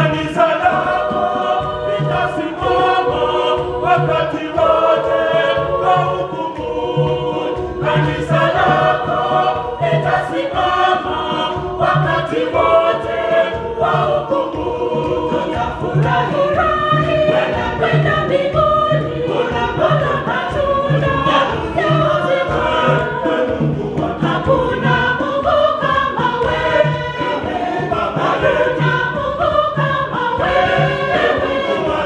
kanisa lako litasimama wakati wote wa hukumu. Kanisa lako litasimama wakati wote wa hukumu. Tutafurahi kwenda mbinguni, tunapata matunda ya uzima. Hakuna Mungu kama wewe, hakuna Mungu kama wewe,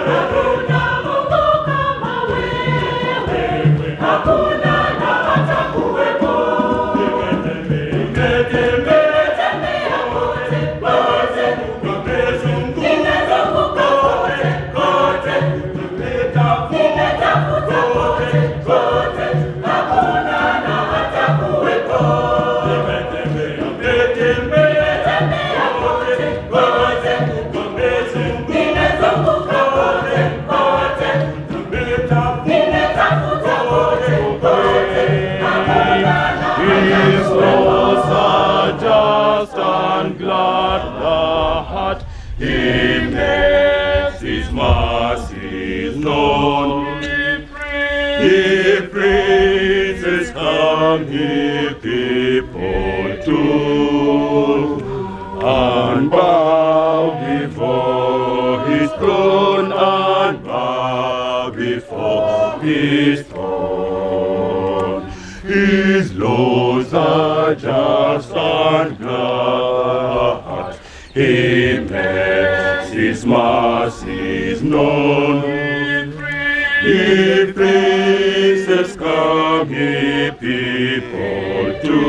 hakuna Mungu kama wewe, hakuna na hatakuwepo. Nimetembea kote kote, nimezunguka kote kote, nimetafuta kote kote, hakuna na hatakuwepo. Nimetembea kote kote, nimezunguka kote kote, nimetafuta kote kote, hakuna na His hatakuwepo. laws are just and glad the heart. He makes his mercies known. He praises come he people to, and bow before his throne, and bow before his throne. His laws are just and glad. He makes his mercies known. He praises come ye people to,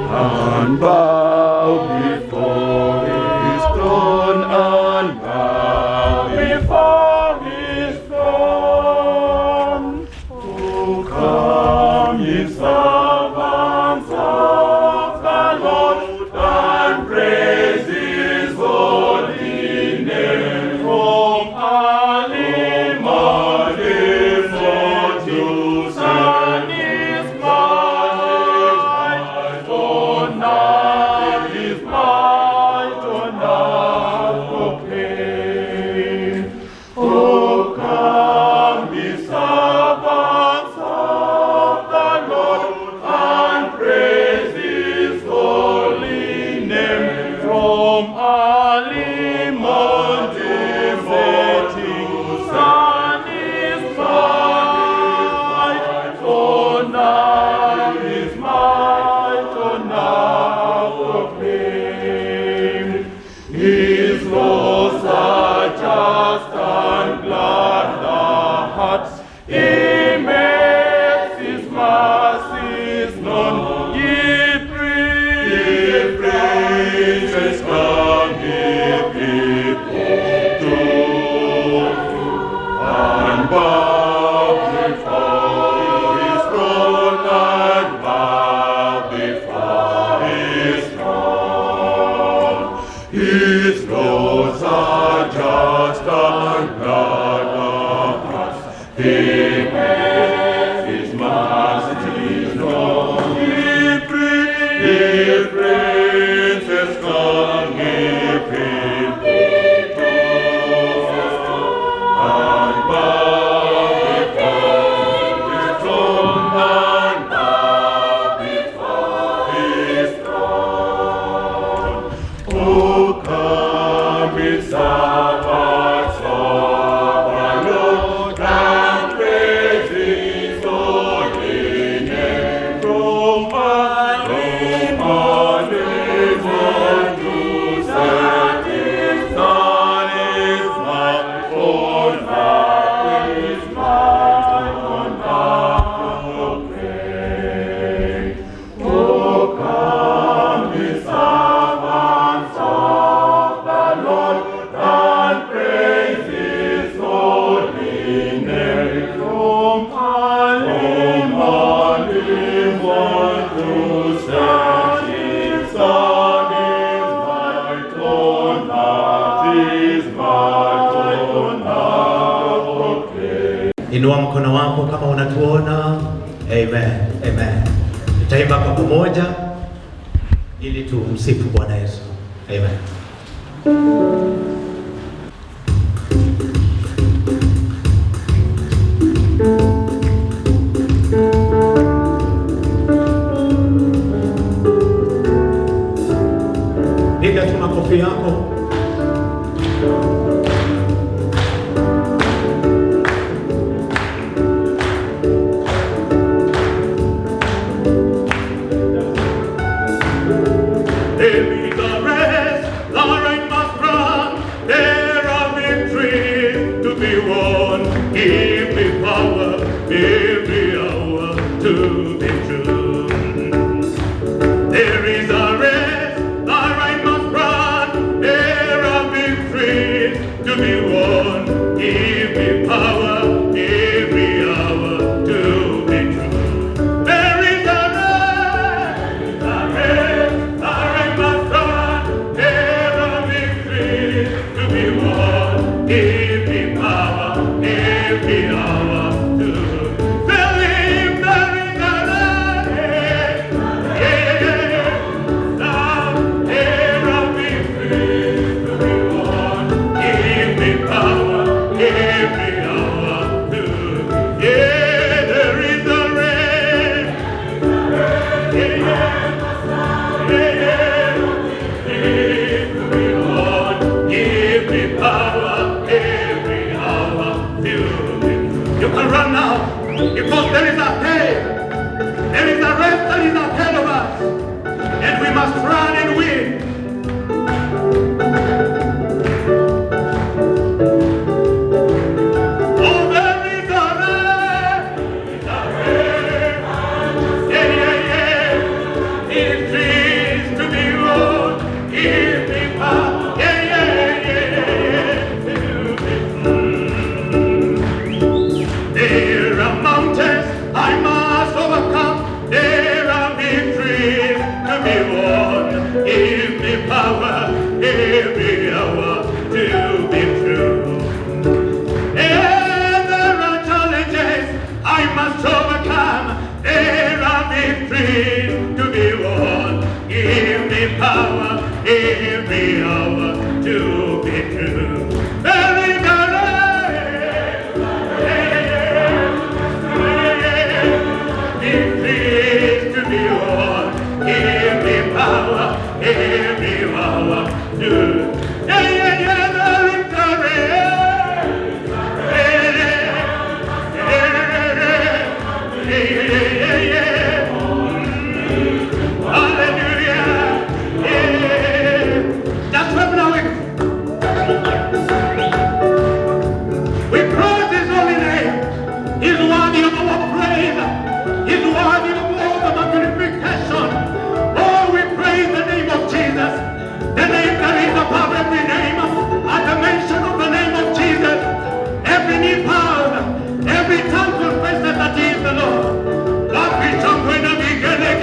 and bow before his throne, and bow before his throne. Oh, come ye servants of the Lord, and praise his holy name from early morning to sun is might on night, his might on night proclaim. Oh, come ye servants of the Lord, and praise his holy name from early morning setting sun is might on night, his might on night proclaim. His laws are just and glad the hearts. He makes his mercies known. Ye praises come ye people to, and bow before his throne, and bow before his throne. His laws are just and glad of us. He makes his mercies known. He praises come ye people to, and bow before his throne, and bow before his throne. Oh, come ye servants of the Lord, and praise his holy name from early morning to sun is might on night, his might on night proclaim. Oh, come ye servants of the Lord, and praise his holy name from early morning to sun is might on night, his might on night proclaim. Inua mkono wako kama unatuona. Amen. Amen. Tutaimba kwa pamoja ili tumsifu Bwana Yesu. Amen. Piga tu makofi yako. There is a race, the right must run. There are victories to be won. Give me power every hour to be true. There is a race, the right must run. There are victories to be won. Give me power every hour to be true. There is a race, the right must run. There are victories to be won. Give me power every hour to believe. There is a race, now there are victories to be won. Give me power every hour to there is a race. Give me power every hour to you can run now because there is a day, there is a race that is ahead of us, and we must run and win. Oh, there is a race, victories to be won. Give me power, There are mountains I must overcome. There are victories to be won. Give me power every hour to be true. And there are challenges I must overcome. There are victories to be won. Give me power every hour to be true. There is a victories to be won. Give me power every hour to there is a hallelujah. That's what now we praise His holy name. He's worthy of our praise. He's worthy of all the magnification. Oh, we praise the name of Jesus, the name that is above every name. At the mention of the name of Jesus, every knee bowed, every tongue confesses that He is the Lord. Lord, we jump when we get it.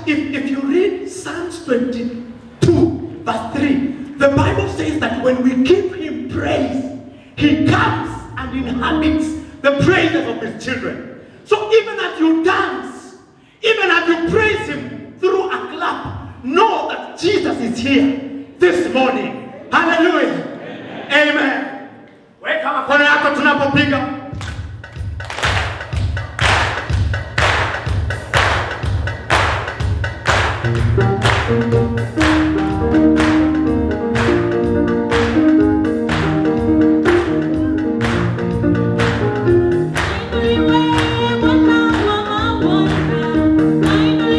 If you read Psalms 22 verse 3, the Bible says that when we give Him praise, He comes and inhabits the praises of His children. So even as you dance, even as you praise Him through a clap, know that Jesus is here this morning. Hallelujah. Amen. Weka mikono yako tunapopiga. I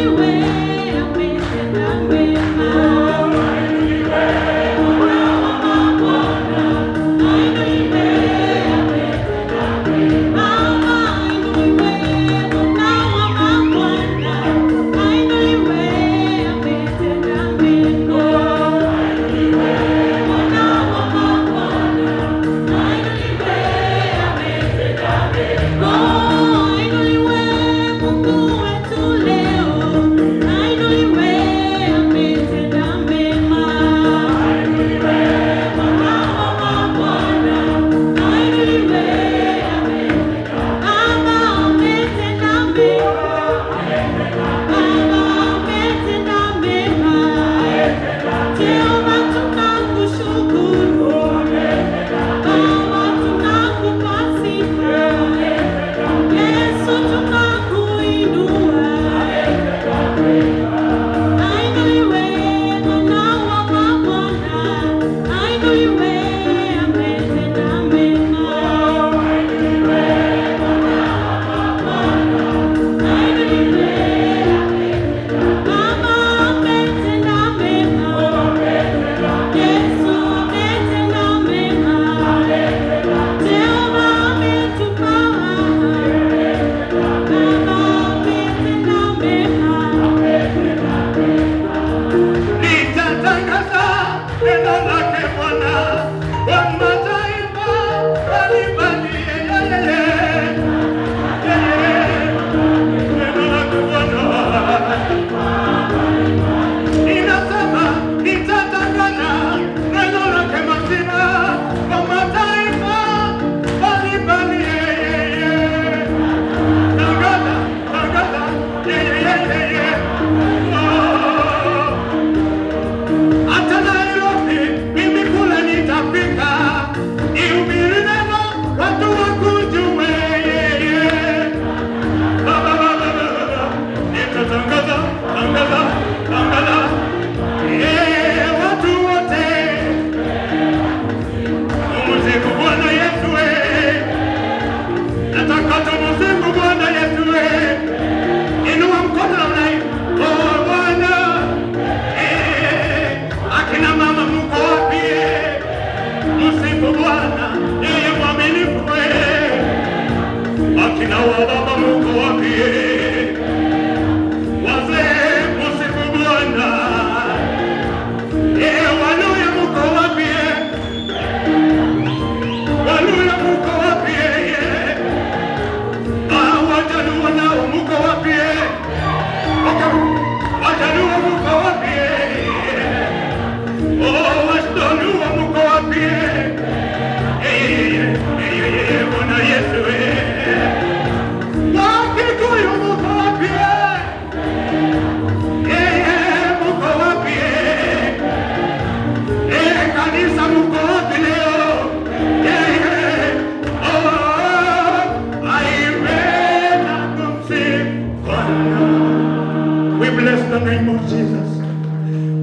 the name of Jesus.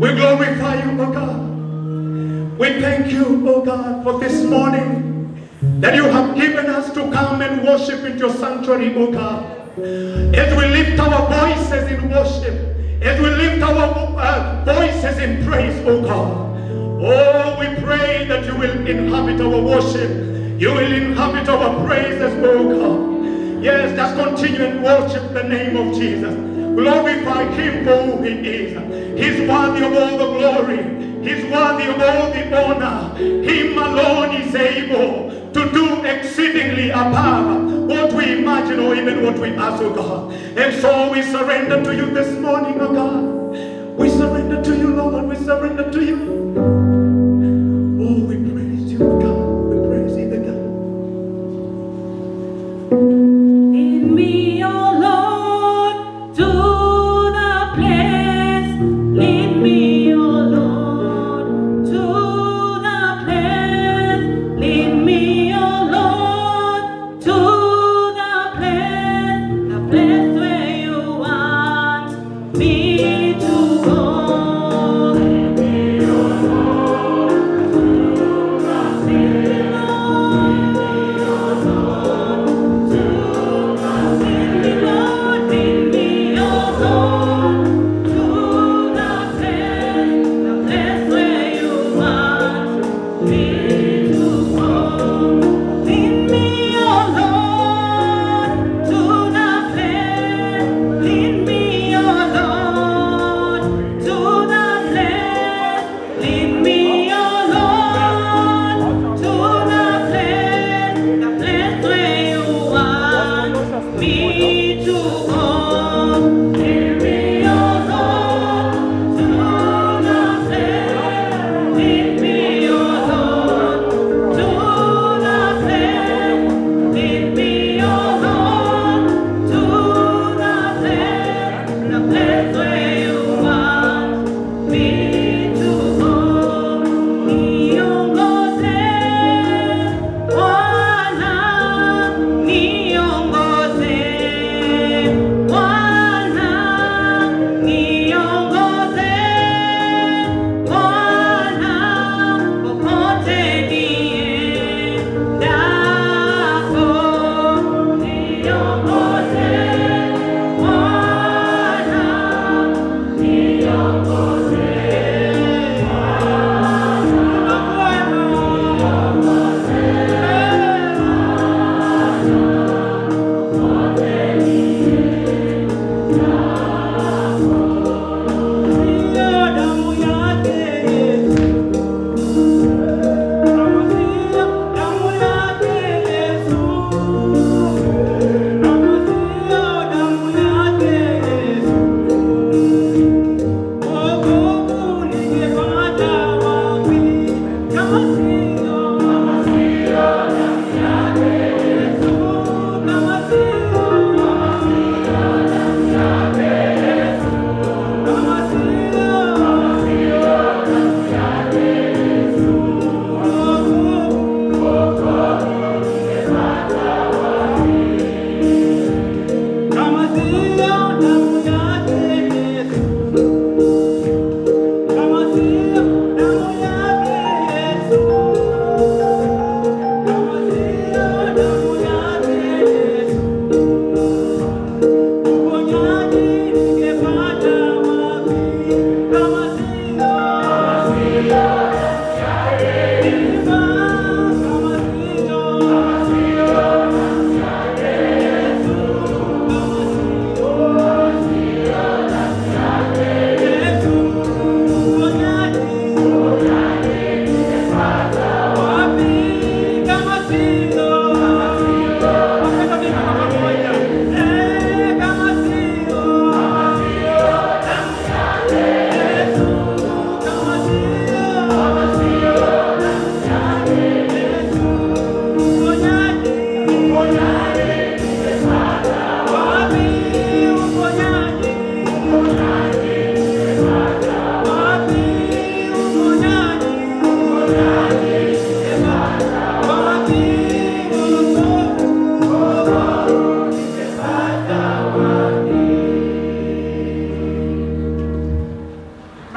We glorify you, O God. We thank you, O God, for this morning that you have given us to come and worship in your sanctuary, O God. As we lift our voices in worship, as we lift our voices in praise, O God. Oh, we pray that you will inhabit our worship. You will inhabit our praises, O God. Yes, just continue and worship the name of Jesus. Glorify him for who he is. He's worthy of all the glory. He's worthy of all the honor. Him alone is able to do exceedingly above what we imagine or even what we ask, oh God. And so we surrender to you this morning, oh God. We surrender to you, Lord. We surrender to you. Oh, we praise you, God. We praise you, God. Lead me, oh Lord, to the place. Lead me, oh Lord, to the place. Lead me, oh Lord, to the place where you want me to go. Lead me, oh Lord, to the place. Lead me, oh Lord,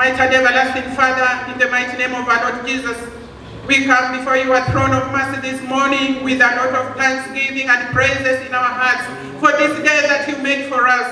Mighty and everlasting Father, in the mighty name of our Lord Jesus, we come before your throne of mercy this morning with a lot of thanksgiving and praises in our hearts for this day that you made for us.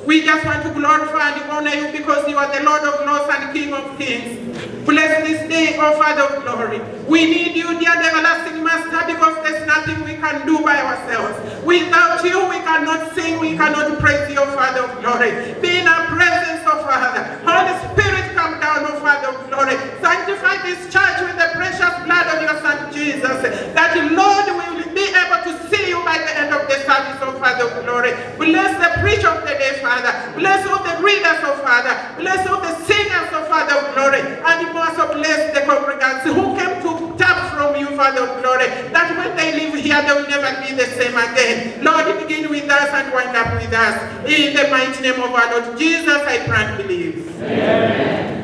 We just want to glorify and honor you because you are the Lord of Lords and King of Kings. Bless this day, O Father of glory. We need you, dear everlasting Master, because there's nothing we can do by ourselves. Without you, we cannot sing, we cannot praise you, O Father of glory. Be in our presence, O Father. Holy Spirit, come down, O Father of glory. Sanctify this church with the precious blood of your Son Jesus, that Lord will be able to see you by the end of the service, O Father of glory. Bless the preacher of the day, Father. Bless all the readers, O Father. Bless all the singers, O Father of glory. And also bless the congregants who came to tap from you, Father of glory, that when they leave here, they will never be the same again. Lord, begin with us and wind up with us. In the mighty name of our Lord Jesus, I pray and believe. Amen.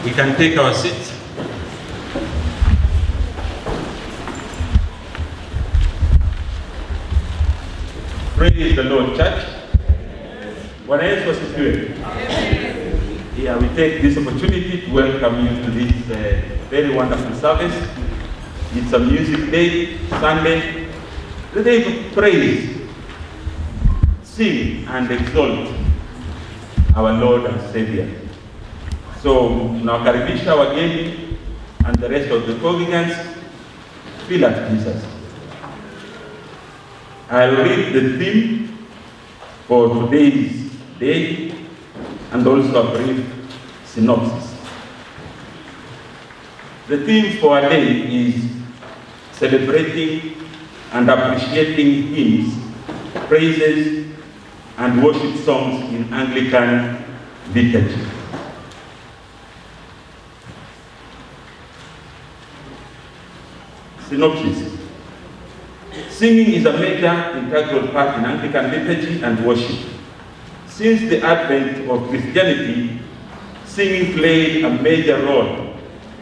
We can take our seats. Praise the Lord, church. Bwana Yesu asifiwe. Yeah, we take this opportunity to welcome you to this very wonderful service. It's a music day, Sunday, the day to praise, sing, and exalt our Lord and Savior. So, tunawakaribisha wageni and the rest of the congregants, feel at Jesus. I'll read the theme for today's day and also a brief synopsis. The theme for our day is celebrating and appreciating hymns, praises, and worship songs in Anglican liturgy. Synopsis. Singing is a major integral part in Anglican liturgy and worship. Since the advent of Christianity, singing played a major role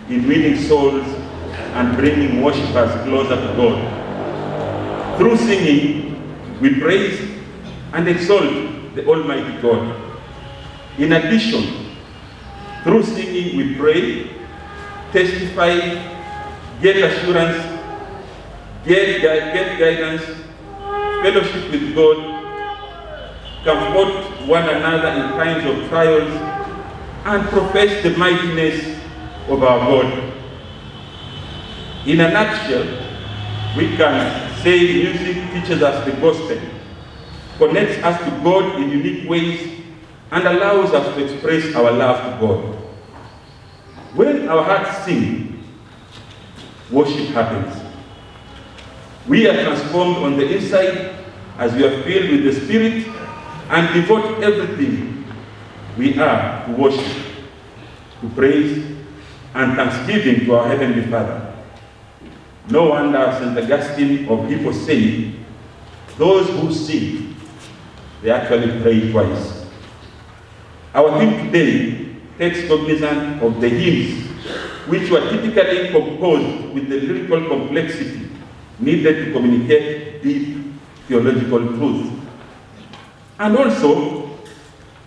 in winning souls and bringing worshippers closer to God. Through singing, we praise and exalt the Almighty God. In addition, through singing we pray, testify, get assurance, get guidance, fellowship with God, comfort one another in times of trials, and profess the mightiness of our God. In a nutshell, we can say music teaches us the gospel, connects us to God in unique ways, and allows us to express our love to God. When our hearts sing, worship happens. We are transformed on the inside as we are filled with the Spirit and devote everything we are to worship, to praise, and thanksgiving to our Heavenly Father. No wonder St. Augustine of Hippo said, those who sing, they actually pray twice. Our theme today takes cognizance of the hymns which were typically composed with the lyrical complexity needed to communicate deep theological truth. And also,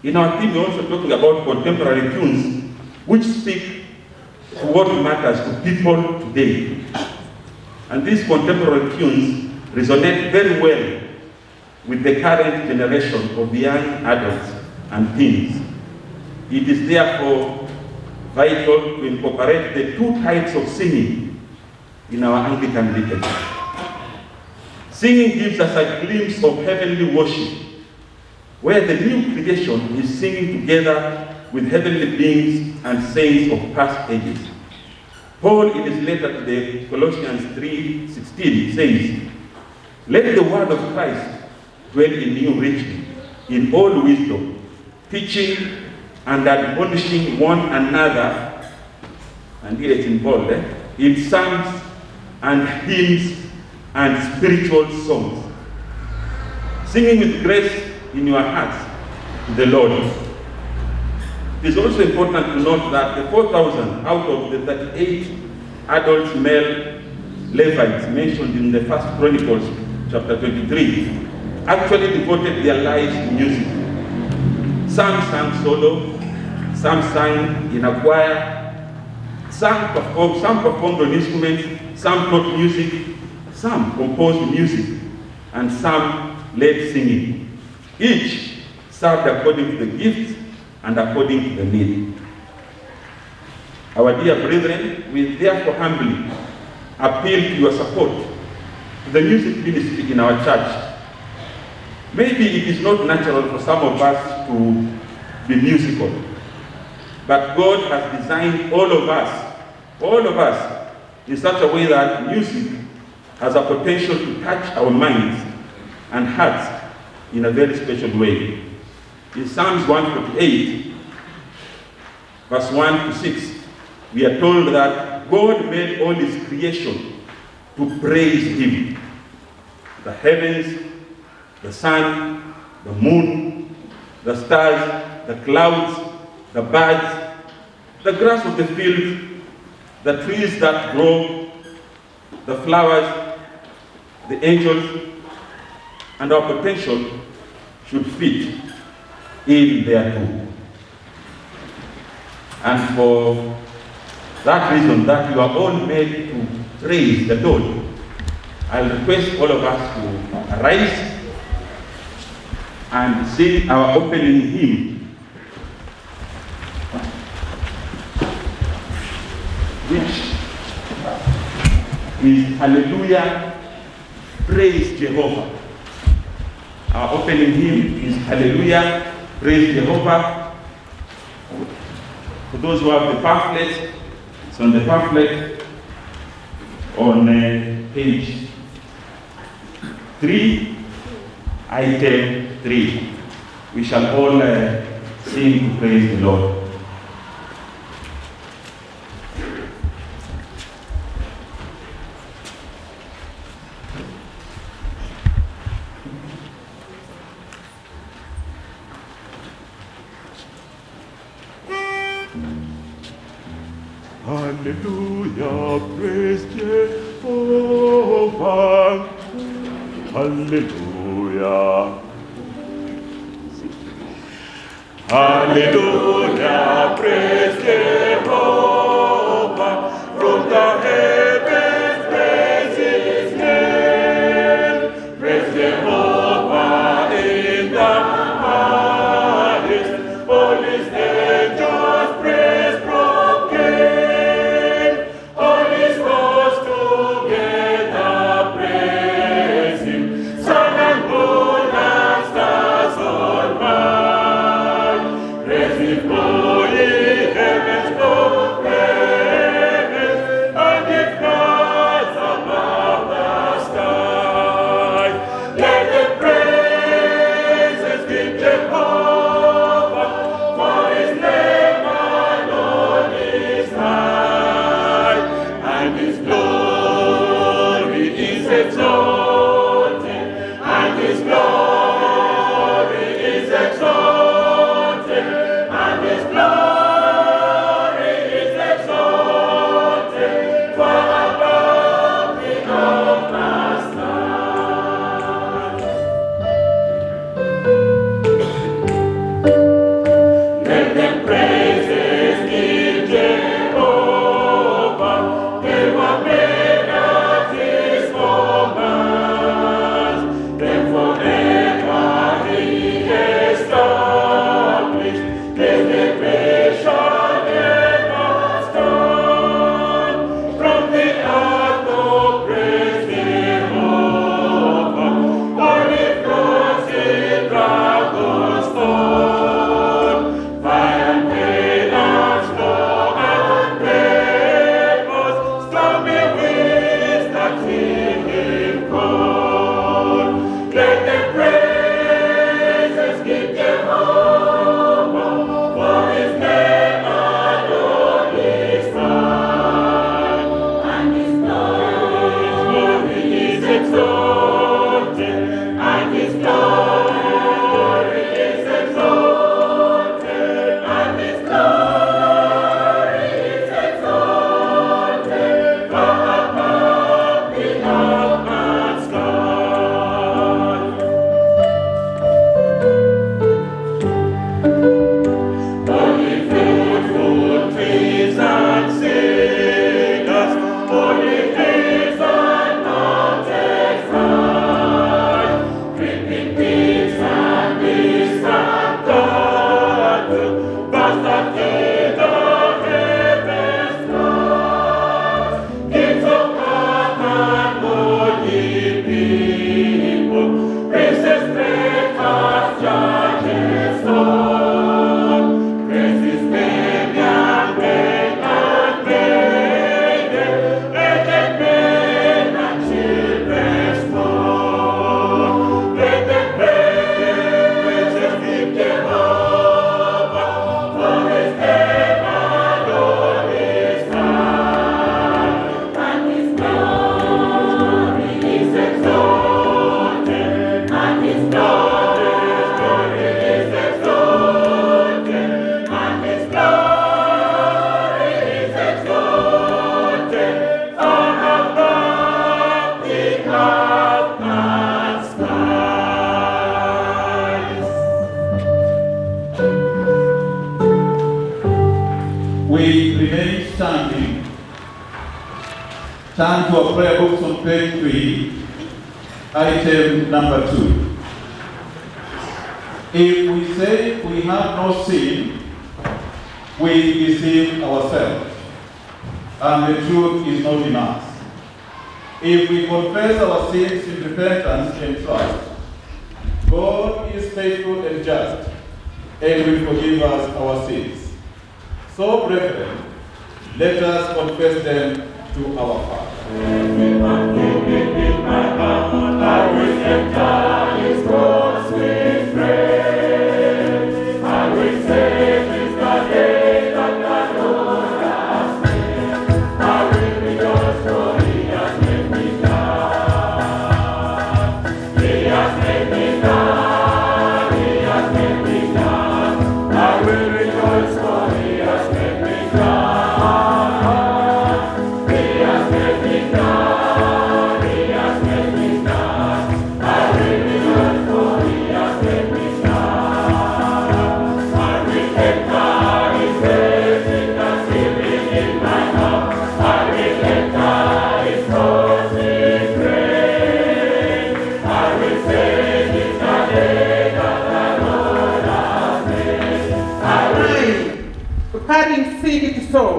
in our theme, we're also talking about contemporary tunes which speak to what matters to people today. And these contemporary tunes resonate very well with the current generation of young adults and teens. It is therefore vital to incorporate the two types of singing in our Anglican liturgy. Singing gives us a glimpse of heavenly worship, where the new creation is singing together with heavenly beings and saints of past ages. Paul, in his letter to the Colossians 3:16, says, let the word of Christ dwell in you richly, in all wisdom, teaching and admonishing one another, and here it's in bold, in psalms and hymns and spiritual songs, singing with grace in your hearts to the Lord. It is also important to note that the 4,000 out of the 38 adult male Levites mentioned in the First Chronicles chapter 23 actually devoted their lives to music. Some sang solo, some sang in a choir, some performed on instruments, some taught music, some composed music, and some led singing. Each served according to the gift and according to the need. Our dear brethren, we therefore humbly appeal to your support to the music ministry in our church. Maybe it is not natural for some of us to be musical, but God has designed all of us, in such a way that music has a potential to touch our minds and hearts in a very special way. In Psalms 148, verse 1 to 6, we are told that God made all his creation to praise him. The heavens, the sun, the moon, the stars, the clouds, the birds, the grass of the field, the trees that grow, the flowers, the angels, and our potential should fit in there too. And for that reason, that you are all made to praise the Lord, I'll request all of us to arise and sing our opening hymn, which is Hallelujah, Praise Jehovah. Our opening hymn is Hallelujah, Praise Jehovah. For those who have the pamphlet, it's on the pamphlet on page 3, item 3. We shall all sing to praise the Lord. Hallelujah, praise Jehovah. Hallelujah. Hallelujah, praise Jehovah. From the heavens, praise his name. Praise Jehovah in the highest. All his angels praise proclaim. All his hosts together praise him. Sun and moon and stars on high. Praise him, O ye heavens. remain standing, turn to our prayer books on page 3, item number 2. If we say we have no sin, we deceive ourselves, and the truth is not in us. If we confess our sins in repentance and trust, God is faithful and just, and will forgive us our sins. So, brethren, let us confess them to our Father. I will enter His courts with praise. I will say this the day that the Lord has made. I will rejoice for He has made me glad. He has made me glad. He has made me glad. I will rejoice for He has made me glad. He has made me glad. He has made me glad. I will rejoice for He has made me glad. I will enter His grace with thanksgiving in my heart. I will enter His courts with praise. I will say this the day that the Lord has made. I, carrying seed soul,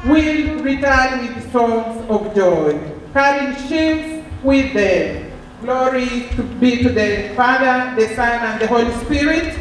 will return with songs of joy, carrying shields with them. Glory to be to the Father, the Son, and the Holy Spirit.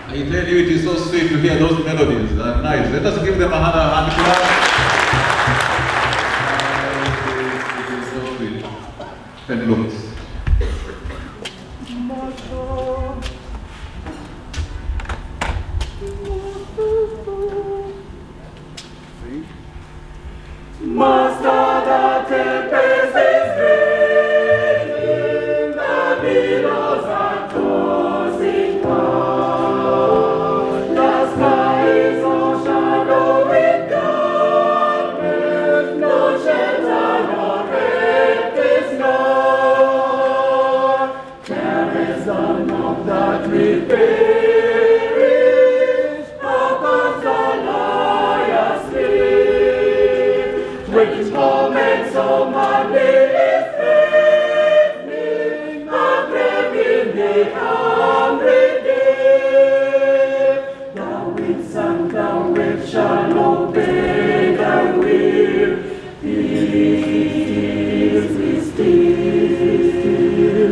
I tell you, it is so sweet to hear those melodies. They're nice. Let us give them another hand clap. It is so sweet. And looks. Master, the tempest is raging, the billows are tossing high. The sky is all shadowed with darkness, Which moment so madly is threatening, the grave in the hungry day. The winds and the waves shall obey thy will. Peace be still.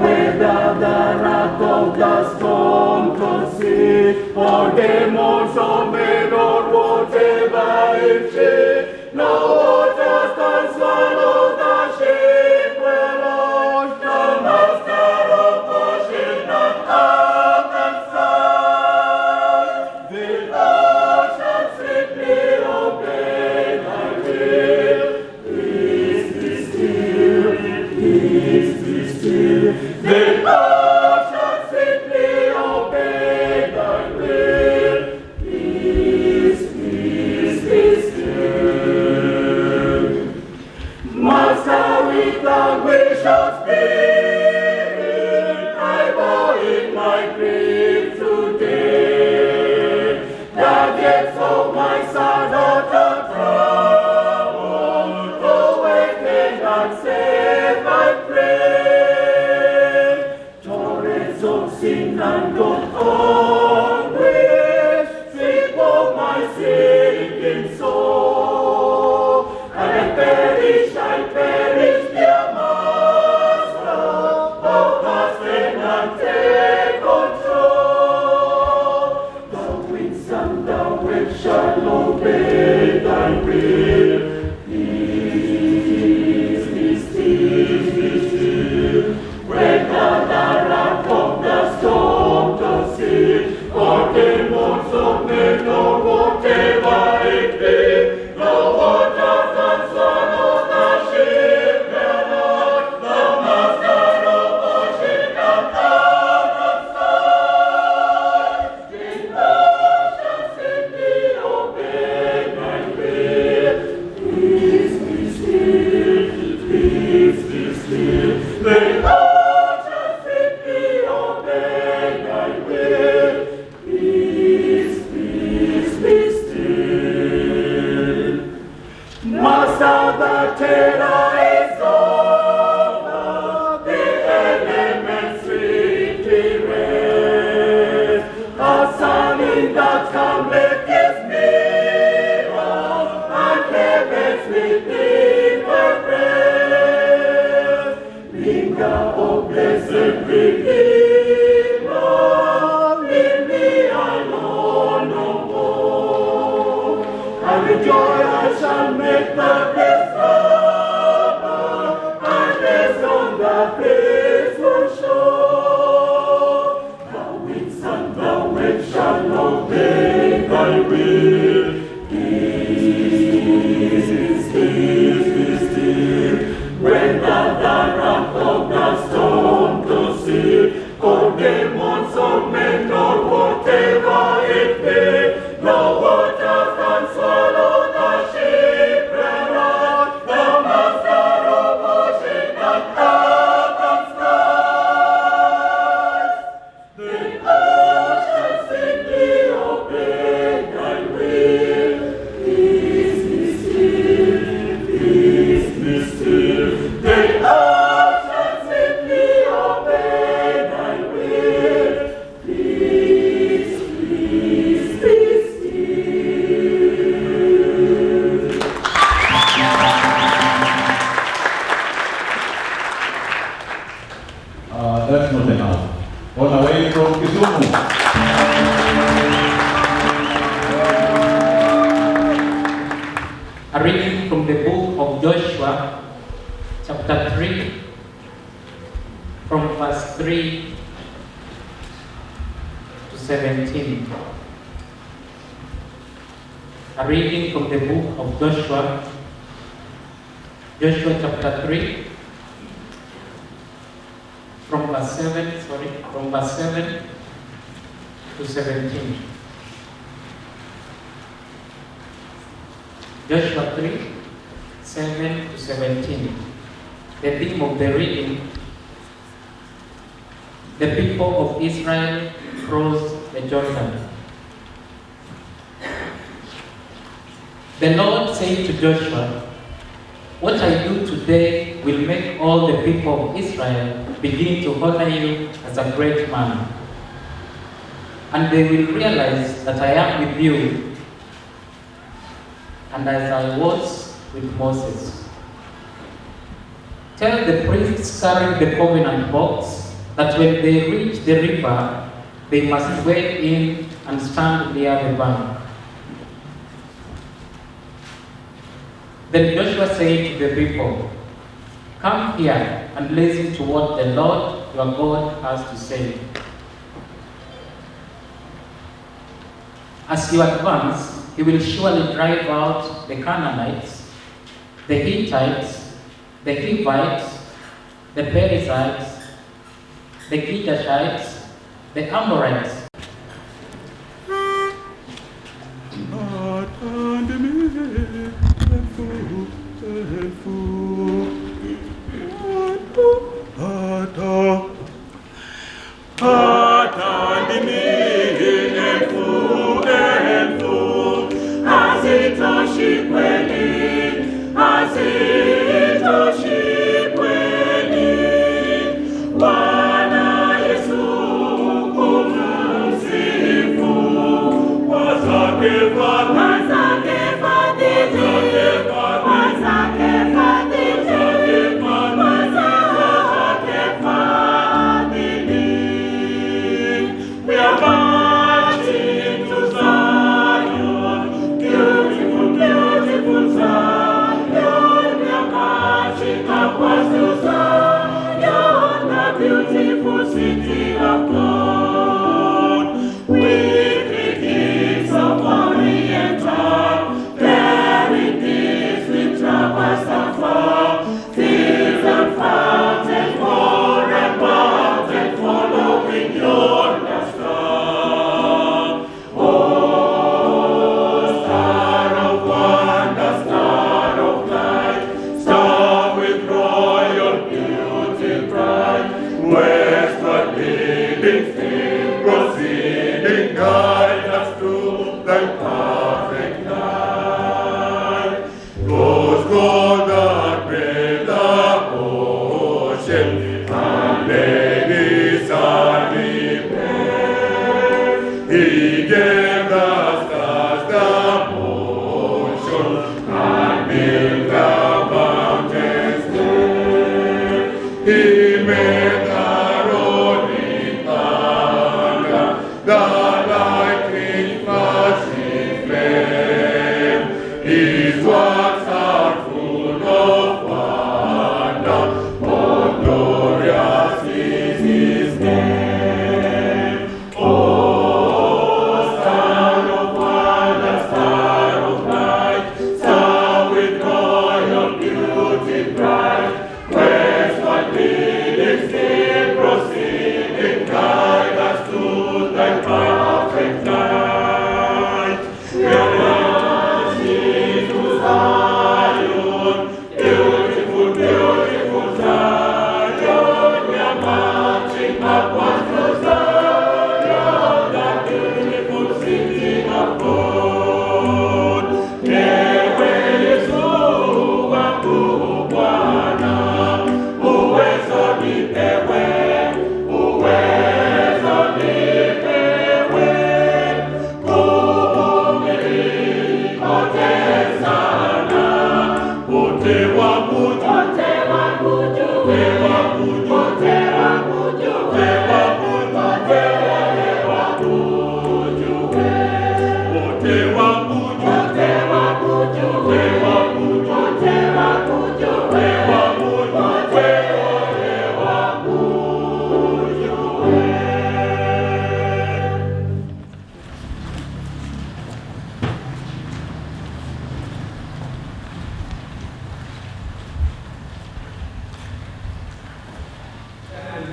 Whether the wrath of the storm proceed, or demons or men or whatever it is, no waters can swallow the ship alone. The master of ocean and earth and sky, the Lord shall strictly obey thy will. Peace be still, peace be still. The Lord shall strictly obey thy will. Peace, peace be still. Master, with anguishous spirit, I bow in my grief today. The gates of my son out of trouble, awaken and save, I pray. Torrents of sin and of anguish, sweep over my sinking soul. And I perish, dear Master. Thou hasten and take control. The winds and the waves shall obey thy will. Peace be still, be still. Whether the wrath of the storm proceed, or demons of men, or whatever it be, the waters can swallow the ship thereof. The master of ocean and earth and sky, the Lord shall strictly obey thy will. Peace be still, peace be still. The Lord shall strictly obey thy will. Peace, peace be still. Master, the terror is over, the elements sweetly rest. A sun in that camlet is nearer, and heavens with deeper praise. Linger, O blessed Redeemer, leave me alone no more. And with joy I shall make the place summer, and rest on the peaceful shore. The winds and the waves shall obey thy will. Peace be still, be still. Whether the wrath of the storm proceed, or demons or men or whatever it be, no waters can swallow the ship thereof. The master of ocean and earth and skies, the Lord shall strictly obey thy will. Peace be still, peace be still. The Lord shall strictly obey thy will. Peace, peace be still. That's not enough. On the way from Kisumu. A reading from the book of Joshua, chapter 3, from verse 3 to 17. A reading from the book of Joshua, chapter 3, from verse 7 to 17. Joshua 3, 7 to 17. The theme of the reading: the people of Israel crossed the Jordan. The Lord said to Joshua, what I do today will make all the people of Israel begin to honor you as a great man. And they will realize that I am with you, and as I was with Moses. Tell the priests carrying the covenant box that when they reach the river, they must wade in and stand near the bank. Then Joshua said to the people, "Come here and listen to what the Lord your God has to say. As you advance, he will surely drive out the Canaanites, the Hittites, the Hivites, the Perizzites, the Girgashites, the Amorites,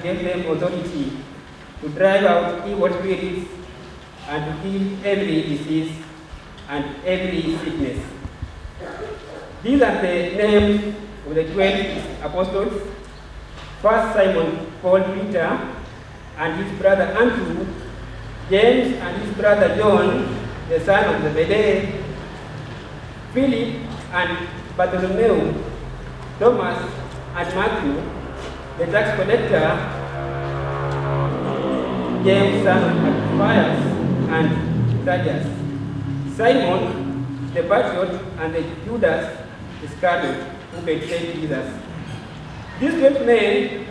gave them authority to drive out evil spirits and to heal every disease and every sickness. These are the names of the 12 apostles. First Simon called Peter and his brother Andrew, James and his brother John, the son of Zebedee, Philip and Bartholomew, Thomas and Matthew, the tax collector, James son of Alphaeus and Thaddeus, Simon the patriot, and the Judas Iscariot, who betrayed Jesus. These 12 men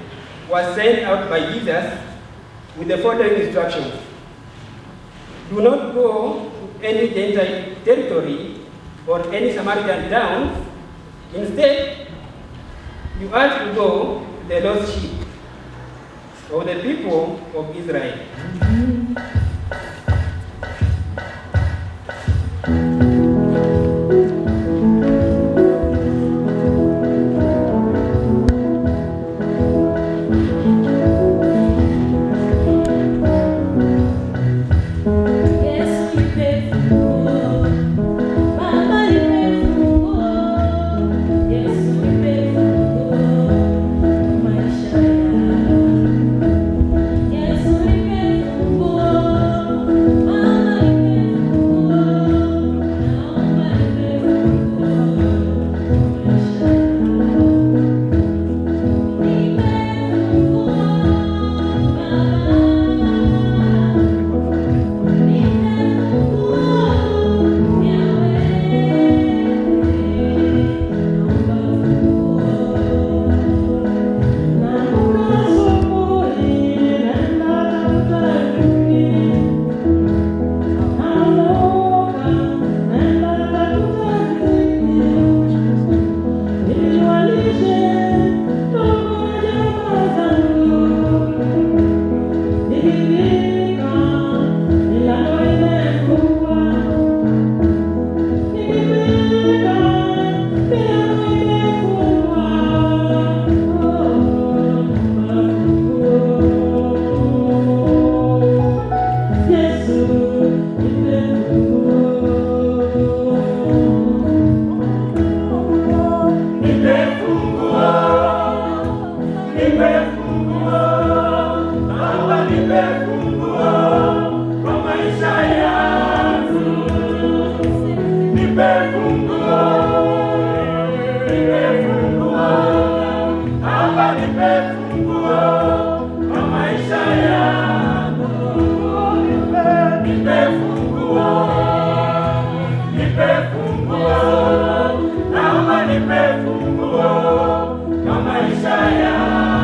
were sent out by Jesus with the following instructions: do not go to any Gentile territory or any Samaritan town. Instead, you are to go to the lost sheep of the people of Israel. Maisha yangu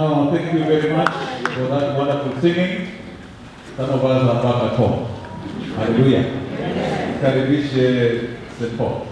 Now, thank you very much for that wonderful singing. Some of us are back at home. Hallelujah. Karibishe St. Paul.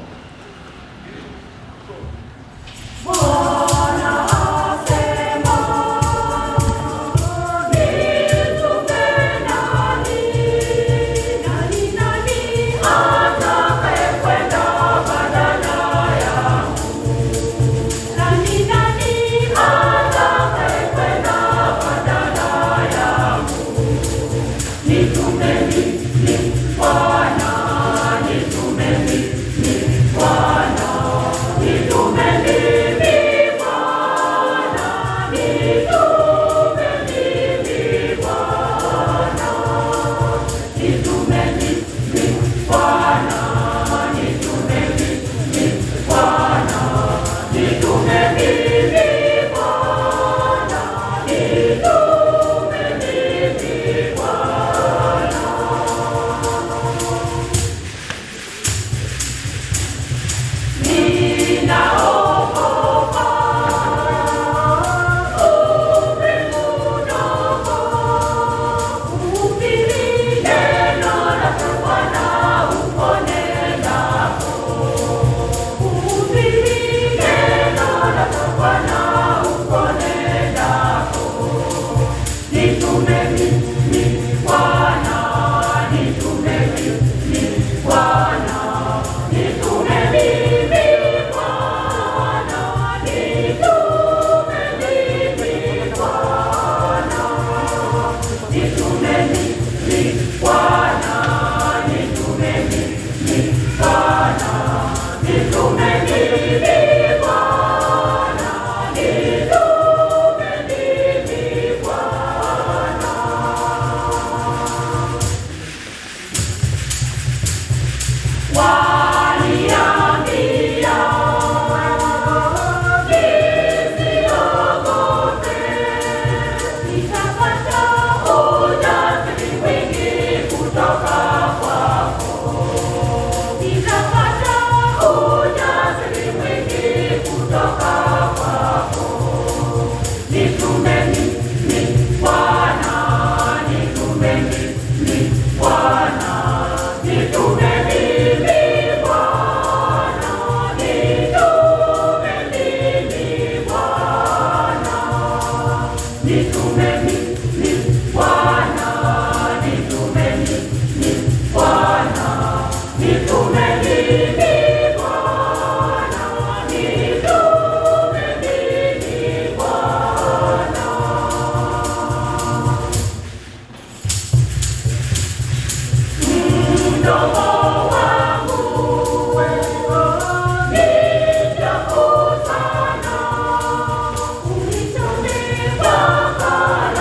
Bye.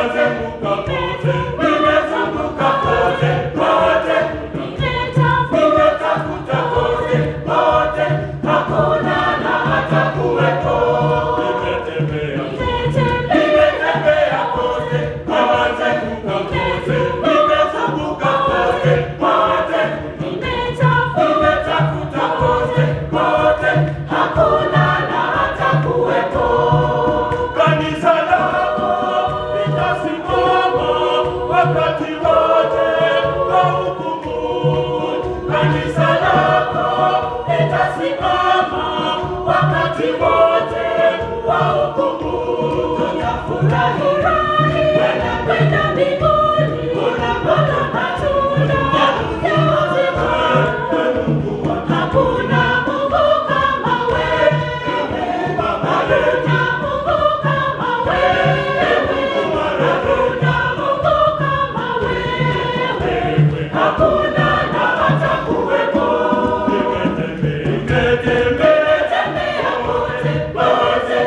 nimezunguka kote, nimezunguka kote, kote, nimetafuta kote, kote, hakuna na hata kuwepo. Nimetembea kote, nimezunguka kote, nimezunguka kote, kote, nimetafuta kote, kote, hakuna na hata kuwepo. Kanisa lako litasimama wakati wote wa hukumu. Kanisa lako litasimama wakati wote wa hukumu. Tutafurahi kwenda mbinguni, tunapata matunda ya uzima. Hakuna Mungu kama wewe, hakuna Mungu kama wewe, hakuna Mungu kama wewe, hakuna na hata kuwepo. Nimetembea kote, kote,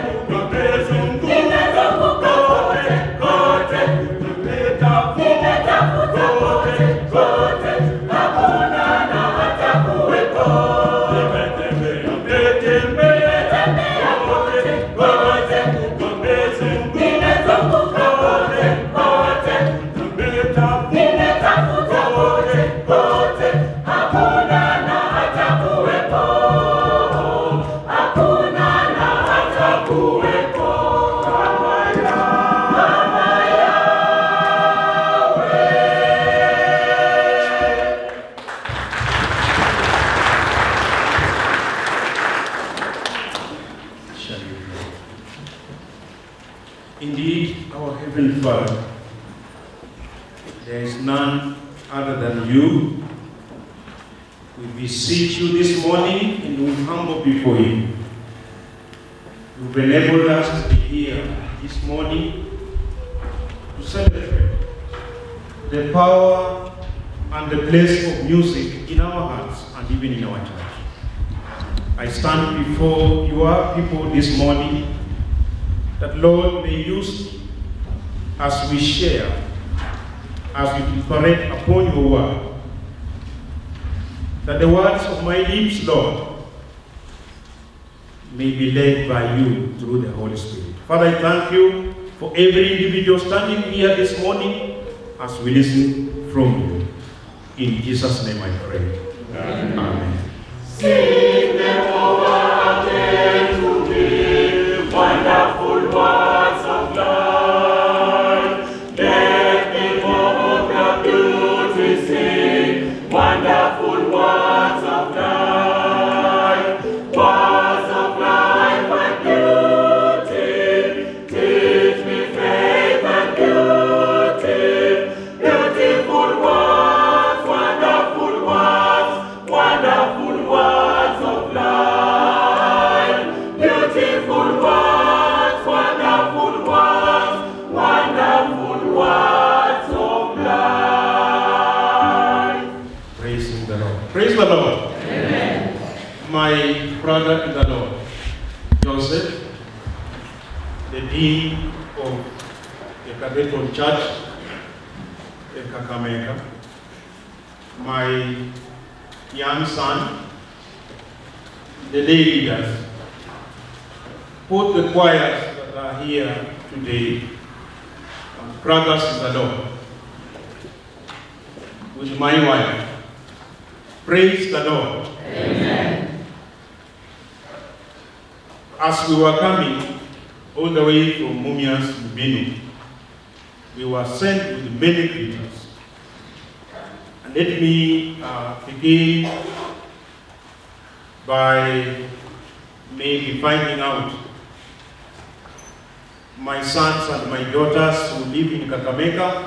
nimezunguka kote, kote, nimetafuta kote, kote, hakuna na hata kuwepo. Nimetembea kote, kote, nimezunguka kote, kote, nimetafuta kote, kote, hakuna na hata kuwepo. Hakuna na hata kuwepo kama Yahweh. Shall we pray? Indeed, our Heavenly Father, there is none other than you. We beseech you this morning and we humble before you. You've enabled us to be here this morning to celebrate the power and the place of music in our hearts and even in our church. I stand before your people this morning that, Lord, may use me as we share, as we deliberate upon your word, that the words of my lips, Lord, may be led by you through the Holy Spirit. Father, I thank you for every individual standing here this morning as we listen from you. In Jesus' name I pray. Amen. Sing them over again to me, wonderful words of life. Let me more of your beauty sing, wonderful words of life. Words of life and beauty, teach me faith and beauty. Beautiful words, wonderful words, wonderful words of life. Beautiful words, wonderful words, wonderful words of life. Praise the Lord. Praise the Lord. Amen. My brother in the Lord, Joseph, the Dean of the Cathedral Church in Kakamega, my young son, the lay leaders, both the choirs that are here today, and brothers in the Lord, with my wife. Praise the Lord. Amen. As we were coming all the way from Mumias to Binu, we were sent with many greetings. And let me begin by maybe finding out my sons and my daughters who live in Kakamega,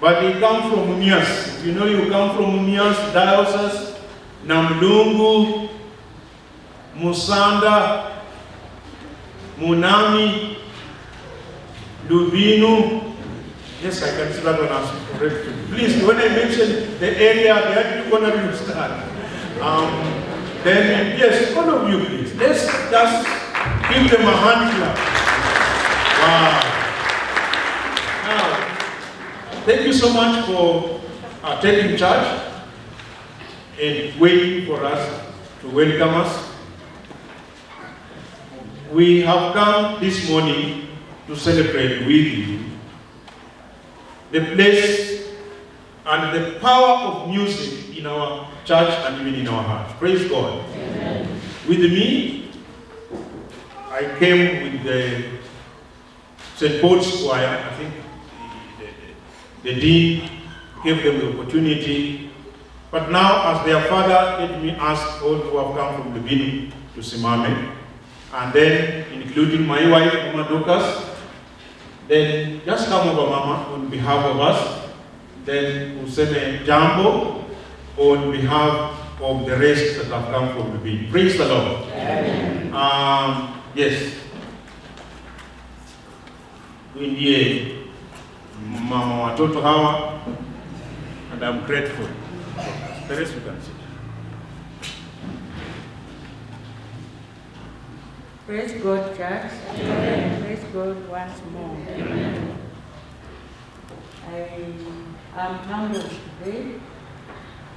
but they come from Mumias. If you know you come from Mumias Diocese, Namlungu, Musanda, Munami, Lubinu. Yes, I can see that one as correct. Please, when I mention the area, the Agricona will start. Then, yes, all of you, please. Let's just give them a hand clap. Wow. Now, thank you so much for taking charge and waiting for us to welcome us. We have come this morning to celebrate with you the place and the power of music in our church and even in our hearts. Praise God. Amen. With me, I came with the St. Paul's Choir. I think the dean gave them the opportunity. But now, as their father, let me ask all who have come from Lubini to Simame, and then including my wife, Mama Dorcas. Then just come over, Mama, on behalf of us. Then Useme Jambo on behalf of the rest that have come from Lubini. Praise the Lord. Amen. Yes. Ndiye mama watoto hawa, and I'm grateful. The rest you can see. Praise God, church. Amen. Praise God once more. Amen. I am humbled today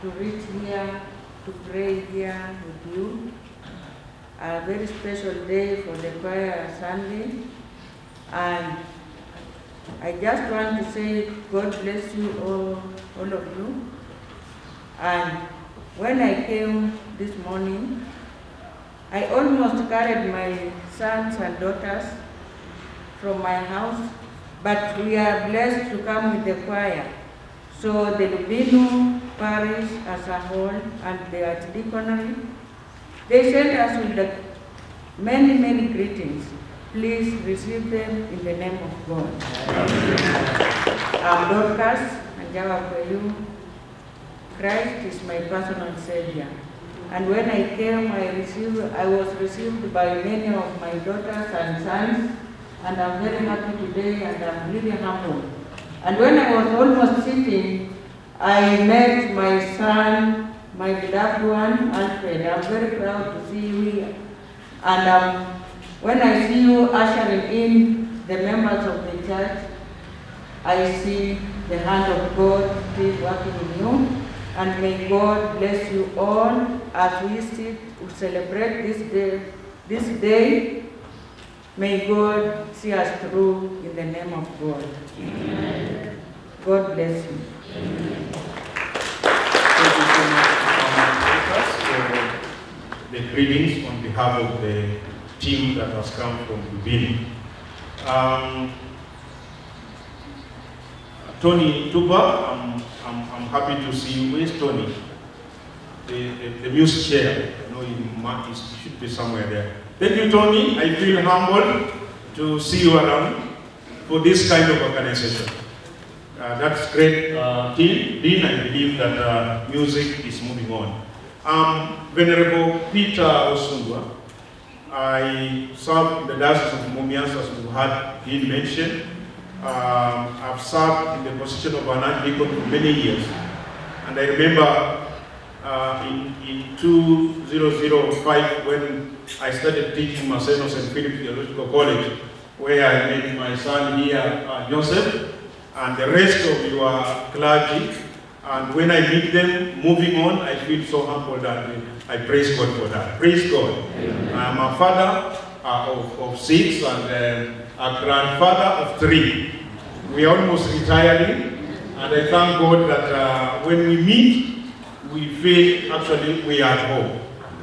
to reach here, to pray here with you. A very special day for the choir Sunday. And I just want to say God bless you all of you. And when I came this morning, I almost carried my sons and daughters from my house, but we are blessed to come with the choir. So the Lubino parish as a whole and the archdeaconry, they sent us with the many, many greetings. Please receive them in the name of God. I'm Dorcas Anjawa Kweyu. Christ is my personal Savior. And when I came, I was received by many of my daughters and sons, and I'm very happy today, and I'm really humble. And when I was almost sitting, I met my son, my beloved one, Alfred. I'm very proud to see you here. And when I see you ushering in the members of the church, I see the hand of God still working in you. And may God bless you all as we celebrate this day. May God see us through in the name of God. Amen. God bless you. Amen. Thank you so much for the greetings on behalf of the team that has come from Lubini. Tony Tuba, I'm happy to see you. Where's Tony? The music chair. I know he should be somewhere there. Thank you, Tony. I feel humbled to see you around for this kind of organization. That's great, Dean. I believe that music is moving on. Venerable Peter Osungwa, I served in the Diocese of Mumias, as we had Dean mentioned. I've served in the position of an archdeacon for many years. And I remember in 2005 when I started teaching Maseno St. Philip Theological College, where I met my son here, Joseph, and the rest of your clergy. And when I meet them, moving on, I feel so humble that I praise God for that. Praise God. Amen. I'm a father of 6 and a grandfather of 3. We are almost retiring, and I thank God that when we meet, we feel actually we are at home.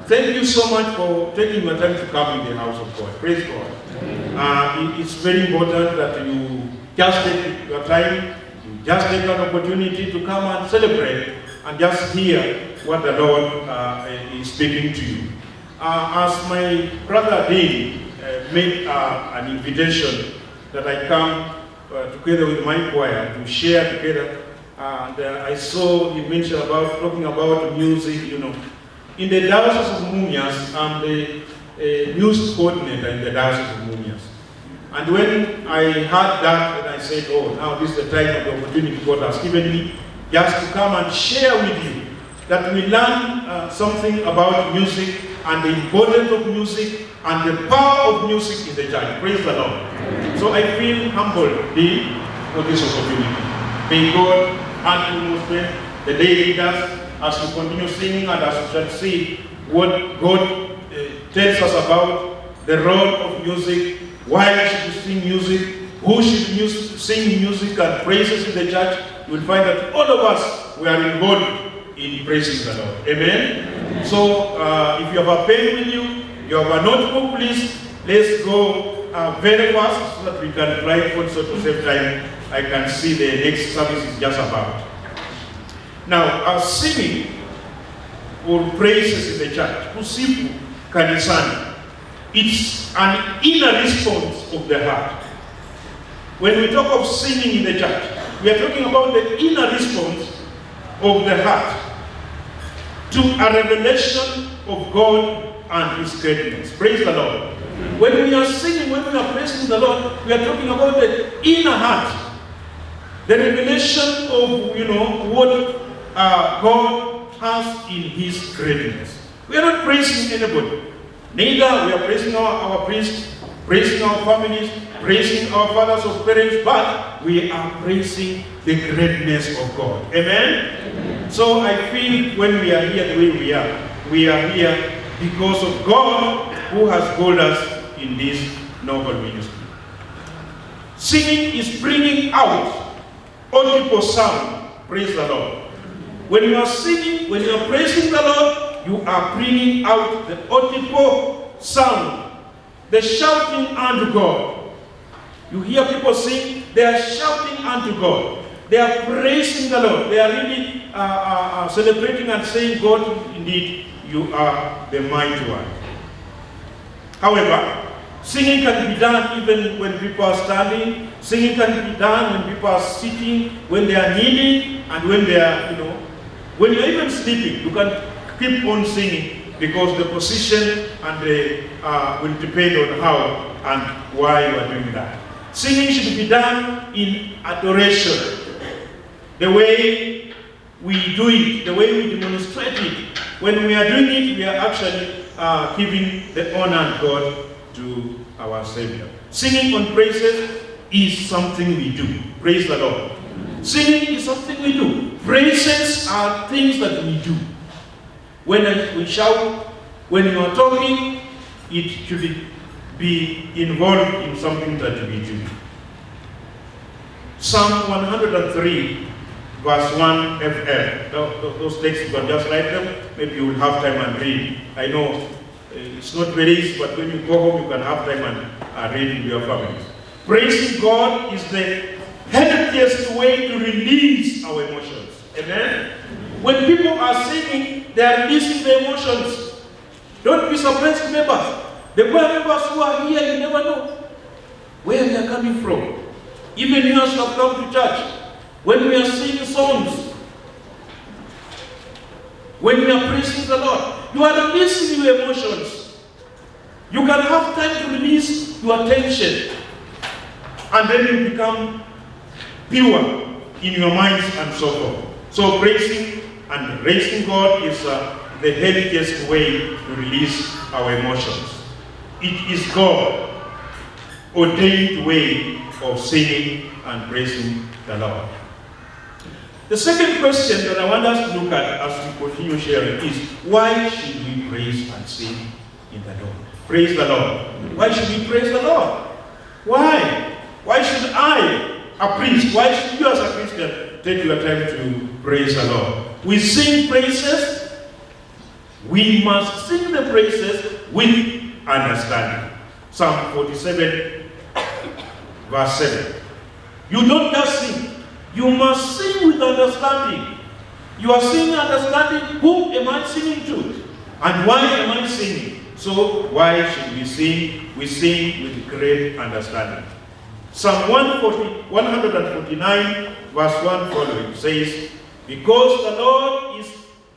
Thank you so much for taking your time to come in the house of God. Praise God. It's very important that you just take your time, you just take an opportunity to come and celebrate and just hear what the Lord is speaking to you. As my brother Dean made an invitation that I come together with my choir to share together, and I saw he mentioned about talking about music. You know, in the Diocese of Mumias, I'm the music coordinator in the Diocese of Mumias. And when I heard that, I said, oh, now this is the time of the opportunity God has given me just to come and share with you that we learn something about music and the importance of music and the power of music in the church. Praise the Lord. So I feel humbled, Dean, for this opportunity. May God and Muslim, the day leaders, as we continue singing and as we shall see what God tells us about the role of music, why should we sing music, who should sing music and praises in the church, you will find that all of us, we are involved in praising the Lord. Amen? Amen. So, if you have a pen with you, you have a notebook, please, let's go very fast so that we can write also to save time. I can see the next service is just about. Now, singing or praises in the church, kusifu kanisani, it's an inner response of the heart. When we talk of singing in the church, we are talking about the inner response of the heart to a revelation of God and His greatness. Praise the Lord. When we are singing, when we are praising the Lord, we are talking about the inner heart, the revelation of, what God has in His greatness. We are not praising anybody. Neither we are praising our priests, praising our families, praising our fathers or parents, but we are praising the greatness of God. Amen? Amen. So I feel when we are here the way we are here because of God who has called us in this noble ministry. Singing is bringing out audible sound. Praise the Lord. When you are singing, when you are praising the Lord, you are bringing out the audible sound, the shouting unto God. You hear people sing, they are shouting unto God. They are praising the Lord. They are really celebrating and saying, God, indeed, you are the mighty one. However, singing can be done even when people are standing. Singing can be done when people are sitting, when they are kneeling, and when they are, when you're even sleeping, you can keep on singing because the position and the will depend on how and why you are doing that. Singing should be done in adoration. The way we do it, the way we demonstrate it. When we are doing it, we are actually giving the honor of God to our Savior. Singing on praises is something we do. Praise the Lord. Singing is something we do. Praises are things that we do. When we shout, when you are talking, it should be involved in something that we do. Psalm 103, verse 1 FF. Those texts, you can just write them. Maybe you will have time and read. I know it's not very easy, but when you go home, you can have time and read with your families. Praising God is the healthiest way to release our emotions. Amen? When people are singing, they are releasing their emotions. Don't be surprised, members. The choir members who are here, you never know where they are coming from. Even you have come to church. When we are singing songs, when we are praising the Lord, you are releasing your emotions. You can have time to release your tension, and then you become pure in your minds and so forth. So praising and raising God is the healthiest way to release our emotions. It is God ordained way of singing and praising the Lord. The second question that I want us to look at as we continue sharing is, why should we praise and sing in the Lord? Praise the Lord. Why should we praise the Lord? Why? Why should I, a priest, why should you as a Christian take your time to praise the Lord? We sing praises. We must sing the praises with understanding. Psalm 47, verse 7. You don't just sing. You must sing with understanding. You are singing understanding, who am I singing to? And why am I singing? So why should we sing? We sing with great understanding. Psalm 149, verse 1 following says, because the Lord is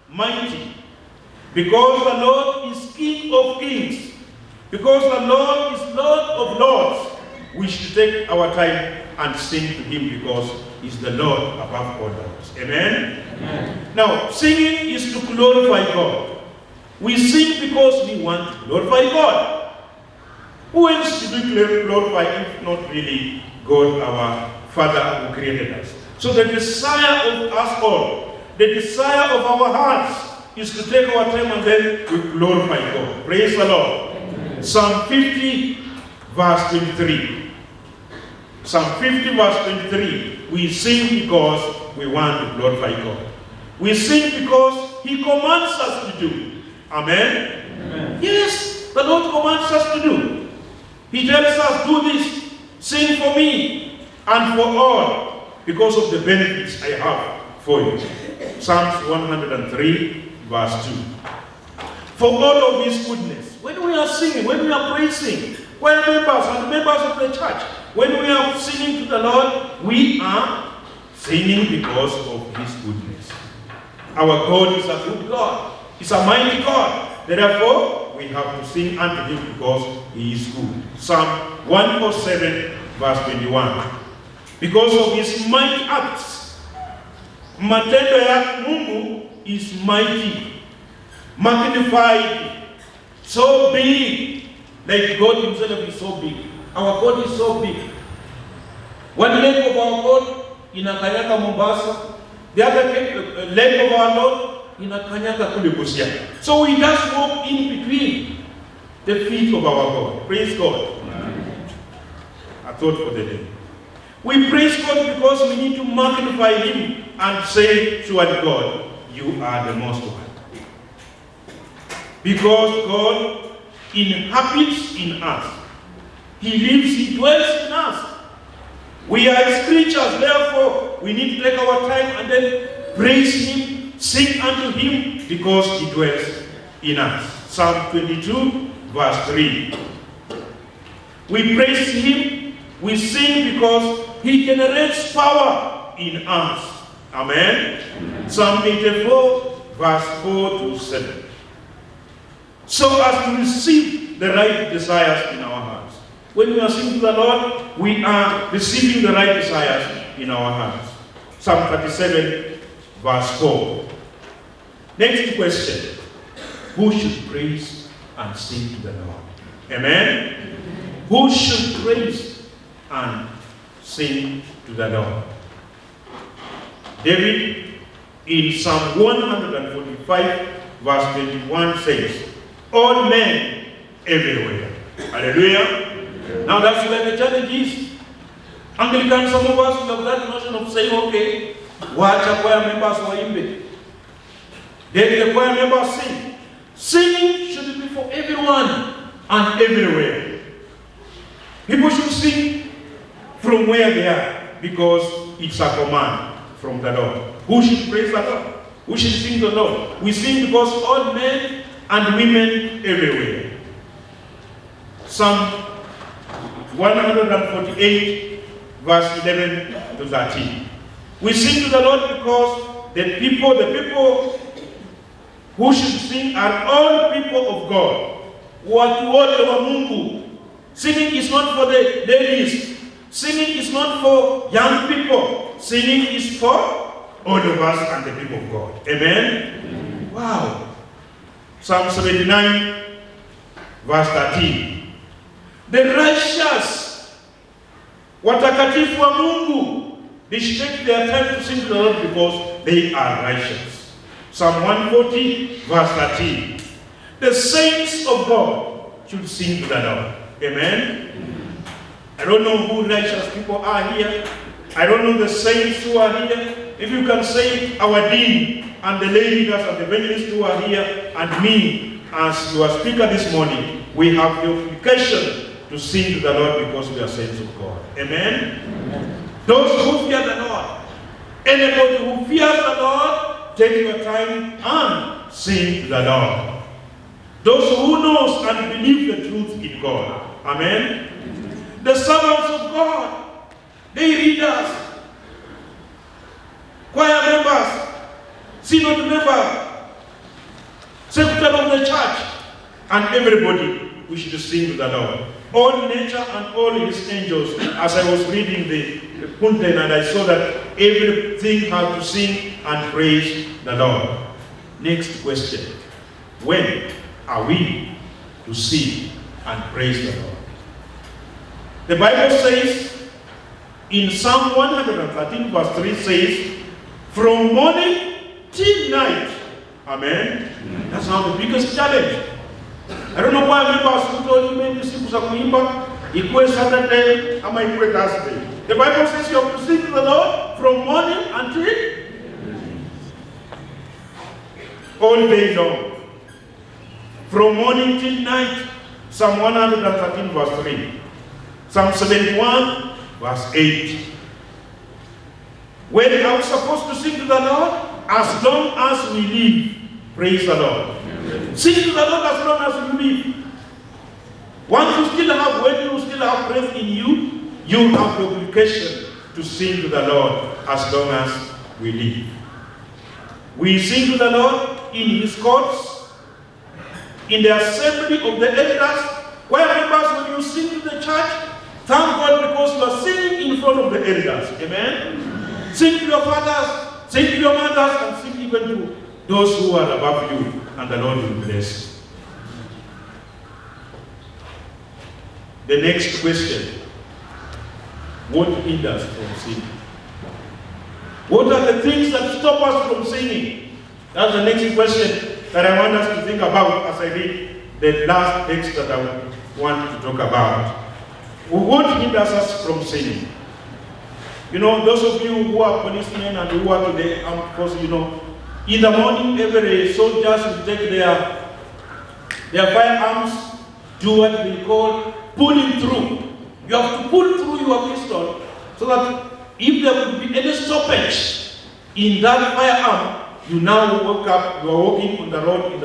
mighty, because the Lord is King of kings, because the Lord is Lord of lords, we should take our time and sing to Him because He's the Lord above all lords. Amen? Amen. Now, singing is to glorify God. We sing because we want to glorify God. Who else should we glorify if not really God, our Father who created us? So the desire of us all, the desire of our hearts, is to take our time and then we glorify God. Praise the Lord. Psalm 50, verse 23. Psalm 50, verse 23. We sing because we want to glorify God. We sing because He commands us to do. Amen? Amen. Yes, the Lord commands us to do. He tells us, do this, sing for me and for all, because of the benefits I have for you. Psalms 103, verse 2. For all of His goodness, when we are singing, when we are praising, choir members and members of the church, when we are singing to the Lord, we are singing because of His goodness. Our God is a good God. He's a mighty God. Therefore, we have to sing unto Him because He is good. Psalm 107, verse 21. Because of His mighty acts, matendo ya Mungu is mighty, magnified, so big, like God Himself is so big. Our God is so big. One leg of our God in Akanyaka, Mombasa, the other leg of our Lord in Akanyaka, Kulibusia. So we just walk in between the feet of our God. Praise God. A thought for the day. We praise God because we need to magnify Him and say to our God, you are the most one. Because God inhabits in us. He lives, He dwells in us. We are His creatures, therefore we need to take our time and then praise Him, sing unto Him, because He dwells in us. Psalm 22, verse 3. We praise Him, we sing because He generates power in us. Amen? Psalm 84, verse 4 to 7. So as to receive the right desires in our hearts. When we are singing to the Lord, we are receiving the right desires in our hearts. Psalm 37, verse 4. Next question. Who should praise and sing to the Lord? Amen? Who should praise and sing to the Lord? David, in Psalm 145, verse 21 says, all men everywhere. Hallelujah. Now that's where the challenge is. Anglican, some of us have that notion of saying, okay, watch a choir members who are in bed. Then the choir members sing. Singing should be for everyone and everywhere. People should sing from where they are because it's a command from the Lord. Who should praise the Lord? Who should sing the Lord? We sing because all men and women everywhere. Psalm 148, verse 11 to 13. We sing to the Lord because the people who should sing are all people of God. Watu wote wa Mungu. Singing is not for the ladies. Singing is not for young people. Singing is for all of us and the people of God. Amen? Wow. Psalm 79, verse 13. The righteous, watakatifu wa Mungu, they should take their time to sing to the Lord because they are righteous. Psalm 140, verse 13. The saints of God should sing to the Lord. Amen? I don't know who righteous people are here. I don't know the saints who are here. If you can say our dean and the lay leaders and the evangelists who are here and me as your speaker this morning, we have the obligation to sing to the Lord because we are saints of God. Amen? Amen. Those who fear the Lord, anybody who fears the Lord, take your time and sing to the Lord. Those who knows and believe the truth in God. Amen? The servants of God, they read us. Choir members, synod members, secretary of the church, and everybody, we should sing to the Lord. All nature and all His angels, as I was reading the Punten and I saw that everything had to sing and praise the Lord. Next question. When are we to sing and praise the Lord? The Bible says in Psalm 113 verse 3 says, from morning till night. Amen. That's now the biggest challenge. I don't know why members who told you maybe siku za kuimba ikuwe Saturday ama ikuwe Thursday. The Bible says you have to sing to the Lord from morning until all day long. From morning till night. Psalm 113 verse 3. Psalm 71 verse 8. When are we supposed to sing to the Lord? As long as we live. Praise the Lord. Amen. Sing to the Lord as long as you live. Once you still have, when you still have breath in you, you have the obligation to sing to the Lord as long as we live. We sing to the Lord in His courts, in the assembly of the elders, where members, when you sing to the church, thank God because you are singing in front of the elders. Amen? Sing to your fathers, sing to your mothers, and sing even to those who are above you, and the Lord will bless you. The next question: what hinders from singing? What are the things that stop us from singing? That's the next question that I want us to think about as I read the last text that I want to talk about. What hinders us from singing? You know, those of you who are policemen and who are to the armed forces, you know, in the morning, every soldiers will take their firearms, do what we call pulling through. You have to pull through your pistol so that if there would be any stoppage in that firearm, you now wake up, you are walking on the road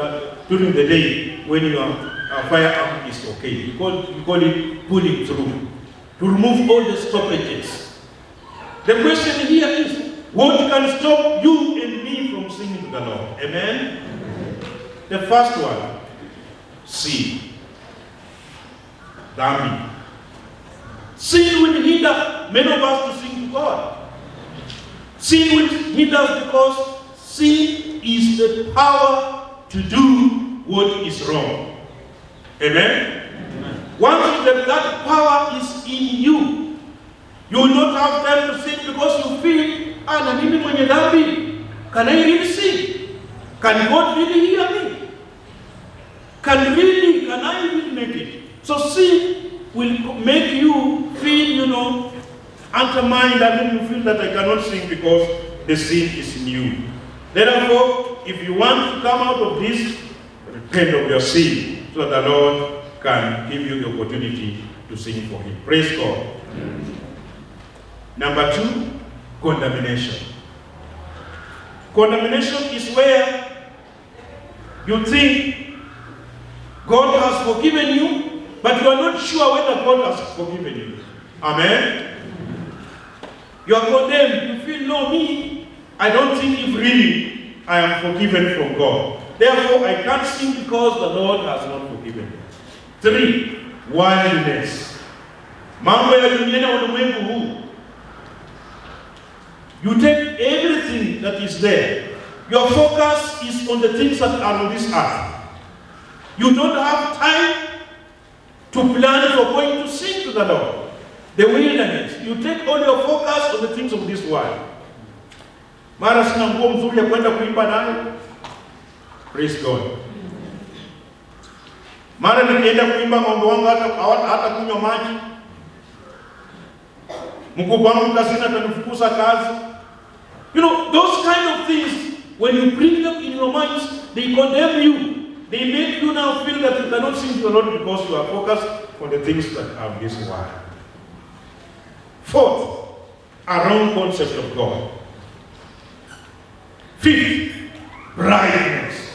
during the day when your firearm is okay. You call it pulling through, to remove all the stoppages. The question here is, what can stop you and me from singing to the Lord? Amen? The first one, sin. Dhambi. Sin will hinder many of us to sing to God. Sin will hinder us because sin is the power to do what is wrong. Amen? Once that power is in you, you will not have time to sing because you feel, na mimi mwenye dhambi. Can I really sing? Can God really hear me? Can I really make it? So sin will make you feel, undermined, and then you feel that I cannot sing because the sin is in you. Therefore, if you want to come out of this, repent of your sin so that the Lord can give you the opportunity to sing for Him. Praise God. Amen. Number 2, condemnation. Condemnation is where you think God has forgiven you, but you are not sure whether God has forgiven you. Amen? You are condemned. You feel, no, me, I don't think if really I am forgiven from God. Therefore, I can't sing because the Lord has not forgiven me. 3, wildness. Mambo ya dunia na ulimwengu huu. You take everything that is there. Your focus is on the things that are on this earth. You don't have time to plan for going to sing to the Lord. The wilderness. You take all your focus on the things of this world. Mara sina nguo mzuri ya kwenda kuimba nayo. Praise God. Mara nikienda kuimba ng'ombe wangu hata kunywa maji. Mkubwa wangu kazini atanifukuza kazi. Those kind of things, when you bring them in your minds, they condemn you. They make you now feel that you cannot sing to the Lord because you are focused on the things that are this world. 4th, a wrong concept of God. 5th, brightness.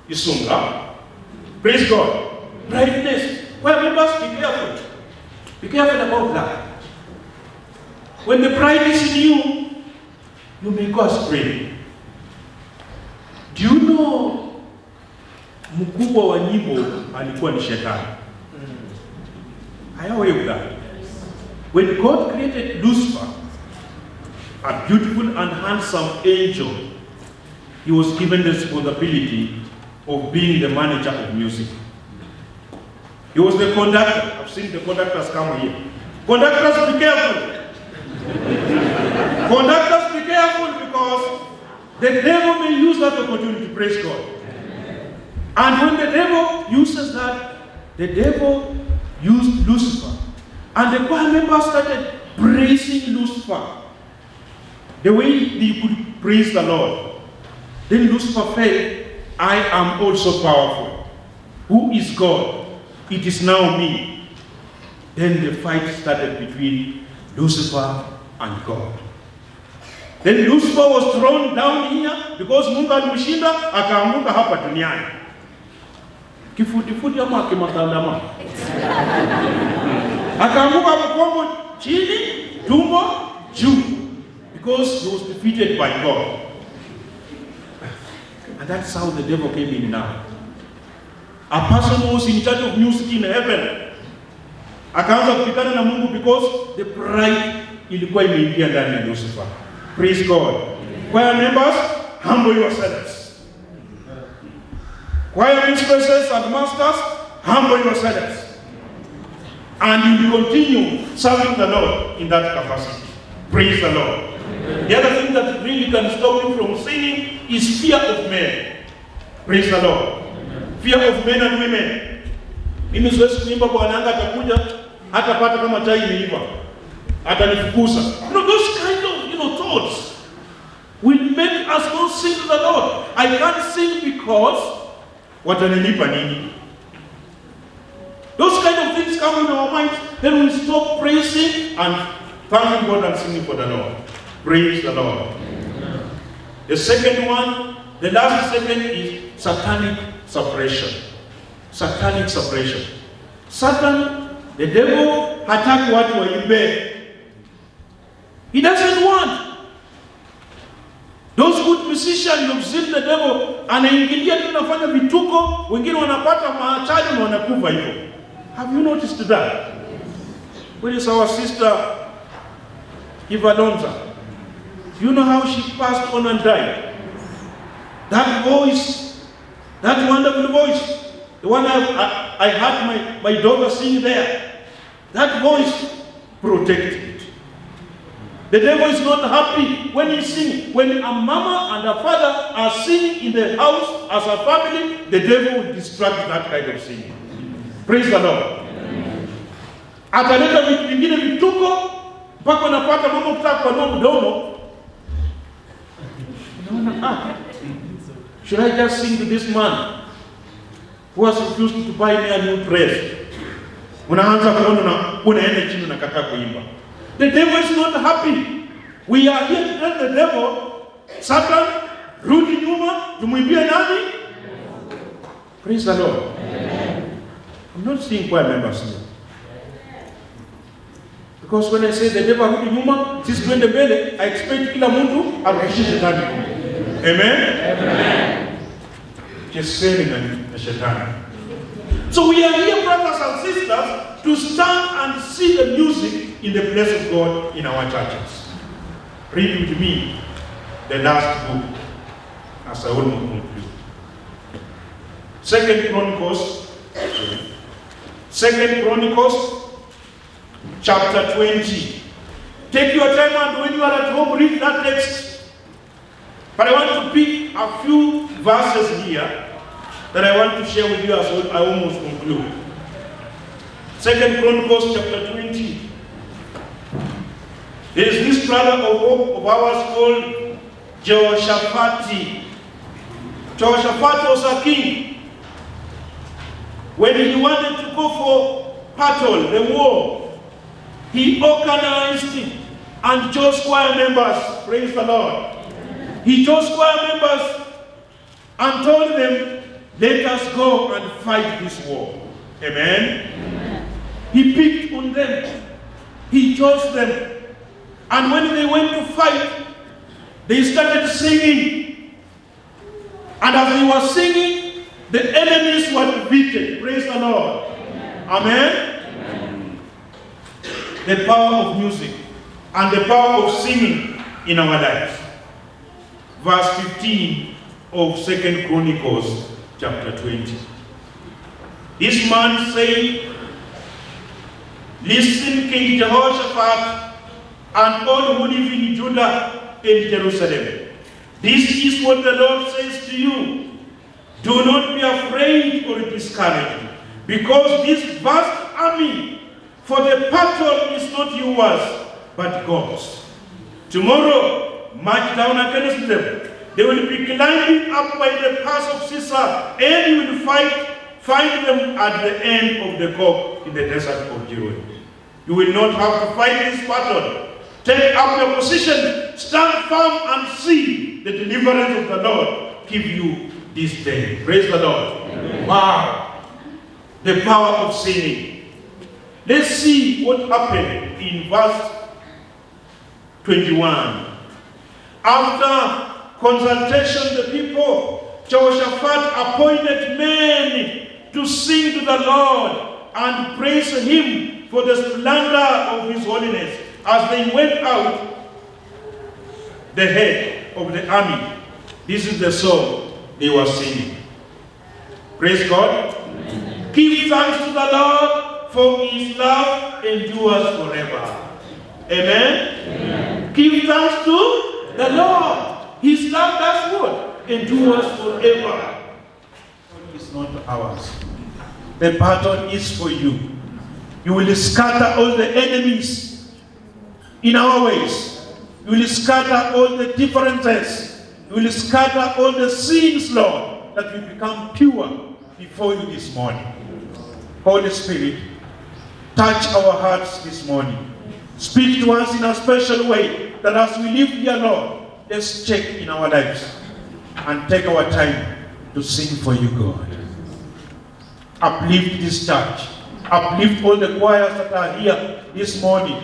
Isunga. Praise God. Brightness. Well, members, be careful. Be careful about that. When the pride is in you, you may go astray. Do you know mkubwa wa nyimbo alikuwa ni Shetani? Are you aware of that? When God created Lucifer, a beautiful and handsome angel, he was given the responsibility of being the manager of music. He was the conductor. I've seen the conductors come here. Conductors, be careful. Conductors, be careful, because the devil may use that opportunity, praise God. And when the devil uses that, the devil used Lucifer. And the choir members started praising Lucifer the way they could praise the Lord. Then Lucifer felt, I am also powerful. Who is God? It is now me. Then the fight started between Lucifer and God. Then Lucifer was thrown down here because Mungu alimshinda, akaanguka hapa duniani. Kifudifudi ama kimatandama. Akaanguka mkongo chini, tumbo juu, because he was defeated by God. And that's how the devil came in now. A person who was in charge of music in heaven akaanza kupigana na Mungu because the pride ilikuwa imeingia ndani ya Lucifer. Praise God. Choir members, humble yourselves. Choir mistresses and masters, humble yourselves. And you will continue serving the Lord in that capacity. Praise the Lord. The other thing that really can stop you from singing is fear of men. Praise the Lord. Fear of men and women. Mimi siwezi kuimba kwa nanga atakuja hata pata kama chai imeiva. Atanifukuza. Those kind of thoughts will make us not sing to the Lord. I can't sing because watanilipa nini? Those kind of things come in our minds, then we stop praising and thanking God and singing for the Lord. Praise the Lord. The second one, the last second is satanic suppression. Satanic suppression. Satan, the devil, hataki watu waimbe. He doesn't want. Those good musicians, you've seen the devil, anaingilia tunafanya vituko, wengine wanapata maachali na wanakufa hivyo. Have you noticed that? Where is our sister Eva Lonza? You know how she passed on and died? That voice, that wonderful voice, the one I had my daughter sing there, that voice protected it. The devil is not happy when he sings. When a mama and a father are singing in the house as a family, the devil will distract that kind of singing. Praise the Lord. Ataleta vitu vingine vituko mpaka unapata mama kutaka kwa mdomo. Should I just sing to this man who has refused to buy me a new dress? Unaanza kuona na unaenda chini na kaka kuimba. The devil is not happy. We are here to tell the devil, Satan, rudi nyuma, tumwimbie nani? Praise the Lord. Amen. I'm not seeing choir members here. Because when I say the devil rudi nyuma, sisi twende mbele, I expect kila mtu arudishe shetani. Amen? Amen. Jeseni na shetani. So we are here, brothers and sisters, to stand and see the music in the place of God in our churches. Read with me the last book as I will conclude. 2 Chronicles chapter 20. Take your time, and when you are at home, read that text. But I want to pick a few verses here that I want to share with you as I almost conclude. 2 Chronicles chapter 20. There is this brother of ours called Jehoshaphat. Jehoshaphat was a king. When he wanted to go for battle, the war, he organized it and chose choir members. Praise the Lord. He chose choir members and told them, let us go and fight this war. Amen? Amen. He picked on them. He chose them. And when they went to fight, they started singing. And as they were singing, the enemies were defeated. Praise the Lord. Amen? Amen. The power of music and the power of singing in our lives. Verse 15 of 2 Chronicles chapter 20. This man said, Listen, King Jehoshaphat, and all who live in Judah and Jerusalem. This is what the Lord says to you. Do not be afraid or discouraged, because this vast army, for the battle is not yours, but God's. Tomorrow, march down against them. They will be climbing up by the pass of Sisera, and you will find them at the end of the Gog in the desert of Jerusalem. You will not have to fight this battle. Take up your position, stand firm, and see the deliverance of the Lord give you this day. Praise the Lord. Amen. Wow. The power of singing. Let's see what happened in verse 21. After consultation, the people, Jehoshaphat appointed men to sing to the Lord and praise him for the splendor of his holiness. As they went out, the head of the army, this is the song they were singing. Praise God. Amen. Give thanks to the Lord, for his love endures forever. Amen? Amen. Give thanks to the Lord. His love does what? Endures forever. It's not ours. The battle is for you. You will scatter all the enemies in our ways. You will scatter all the differences. You will scatter all the sins, Lord, that will become pure before you this morning. Holy Spirit, touch our hearts this morning. Speak to us in a special way, that as we live here, Lord, let's check in our lives and take our time to sing for you, God. Uplift this church. Uplift all the choirs that are here this morning,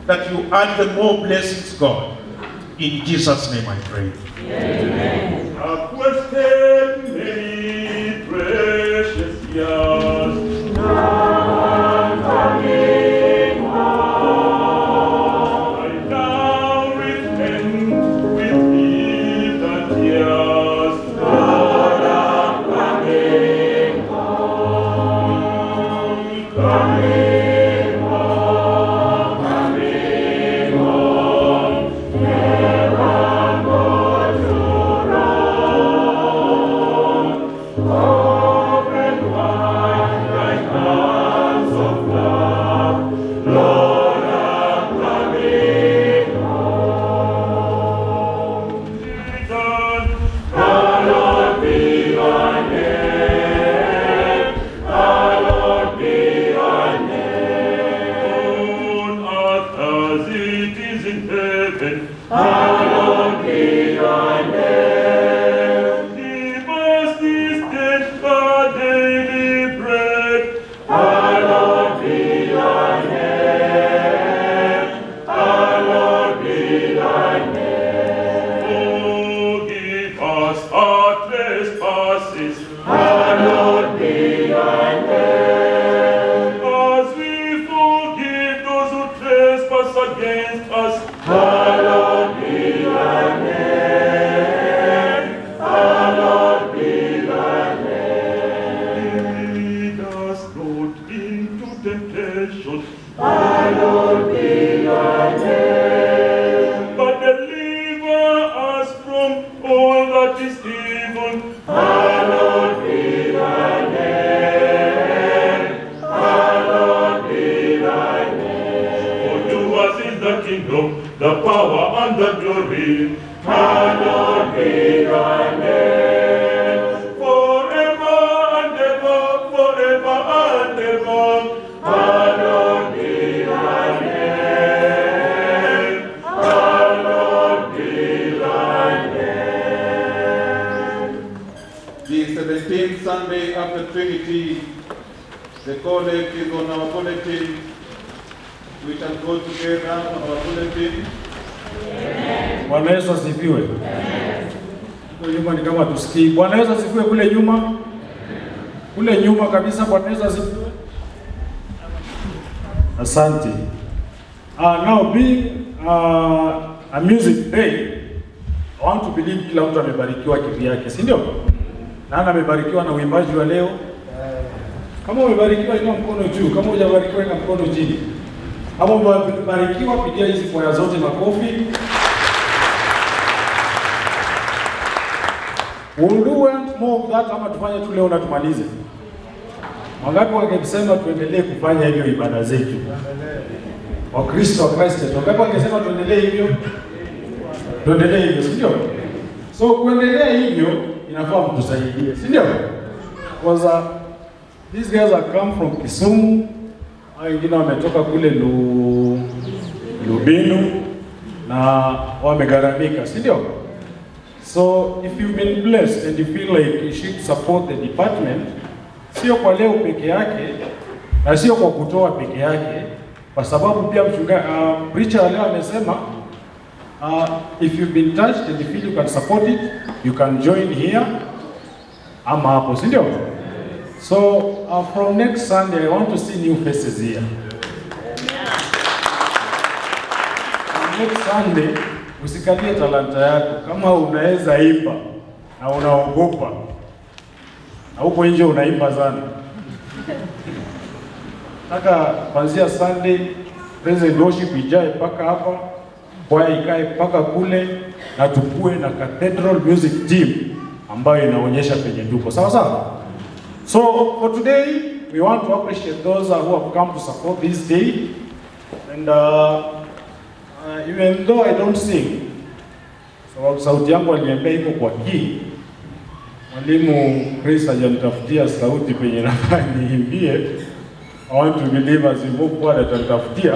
that you add the more blessings, God. In Jesus' name I pray. Amen. Acquested many precious years, none coming home. I now repent with bitter tears, Lord, I'm coming home, coming home, coming home, never more to open wide thy arms of love, Lord, I'm coming home. Jesus, hallowed be thy name, hallowed be thy name. On earth as it is in heaven, hallowed be thy name. Give us this day our daily bread, hallowed be thy name, hallowed be thy name. Forgive us our trespasses, hallowed be thy name. As we forgive those who trespass against us, hallowed be thy name, hallowed be thy name. Lead us not into temptation, hallowed be thy name, but deliver us from all that is evil, hallowed be thy name, hallowed be thy name. For yours is the kingdom, the power and the glory, hallowed be thy name, forever and ever, forever and ever, hallowed be thy name, hallowed be thy name. The 17th Sunday after Trinity, the collect is on our bulletin. We shall go together on our bulletin. Bwana Yesu asifiwe. Kule nyuma ni kama tusikii. Bwana Yesu asifiwe kule nyuma. Kule nyuma kabisa Bwana Yesu asifiwe. Asante. Now being a music day, I want to believe kila mtu amebarikiwa kivyake, si ndio? Nani amebarikiwa na uimbaji wa leo? Kama umebarikiwa inua mkono juu, kama hujabarikiwa inua mkono chini. Kama umebarikiwa pigia hizi kwaya zote makofi. We'll do more of that kama tufanye tu leo na tumalize. Wangapi wangesema tuendelee kufanya hivyo ibada zetu? Wakristo wa Christ, wangapi wangesema tuendelee hivyo? Tuendelee hivyo, si ndio? So kuendelea hivyo inafaa mtusaidie, si ndio? Because these guys have come from Kisumu, wengine wametoka kule Lubinu na wamegharamika, si ndio? So if you've been blessed and you feel like you should support the department, sio kwa leo peke yake na sio kwa kutoa peke yake, kwa sababu pia preacher leo amesema if you've been touched and you feel you can support it, you can join here ama hapo, si ndio? So from next Sunday I want to see new faces here. Next Sunday usikalie talanta yako. Kama unaweza imba na unaogopa na huko nje unaimba sana, nataka kuanzia Sunday praise and worship ijae paka hapa, kwaya ikae paka kule, na tukue na cathedral music team ambayo inaonyesha penye tuko. Sawa sawa? So for today we want to appreciate those who have come to support this day, and even though I don't sing, sababu sauti yangu aliniambia iko kwa key. Mwalimu Chris hajanitafutia sauti penye nafaa niimbie. I want to believe as we move forward atanitafutia.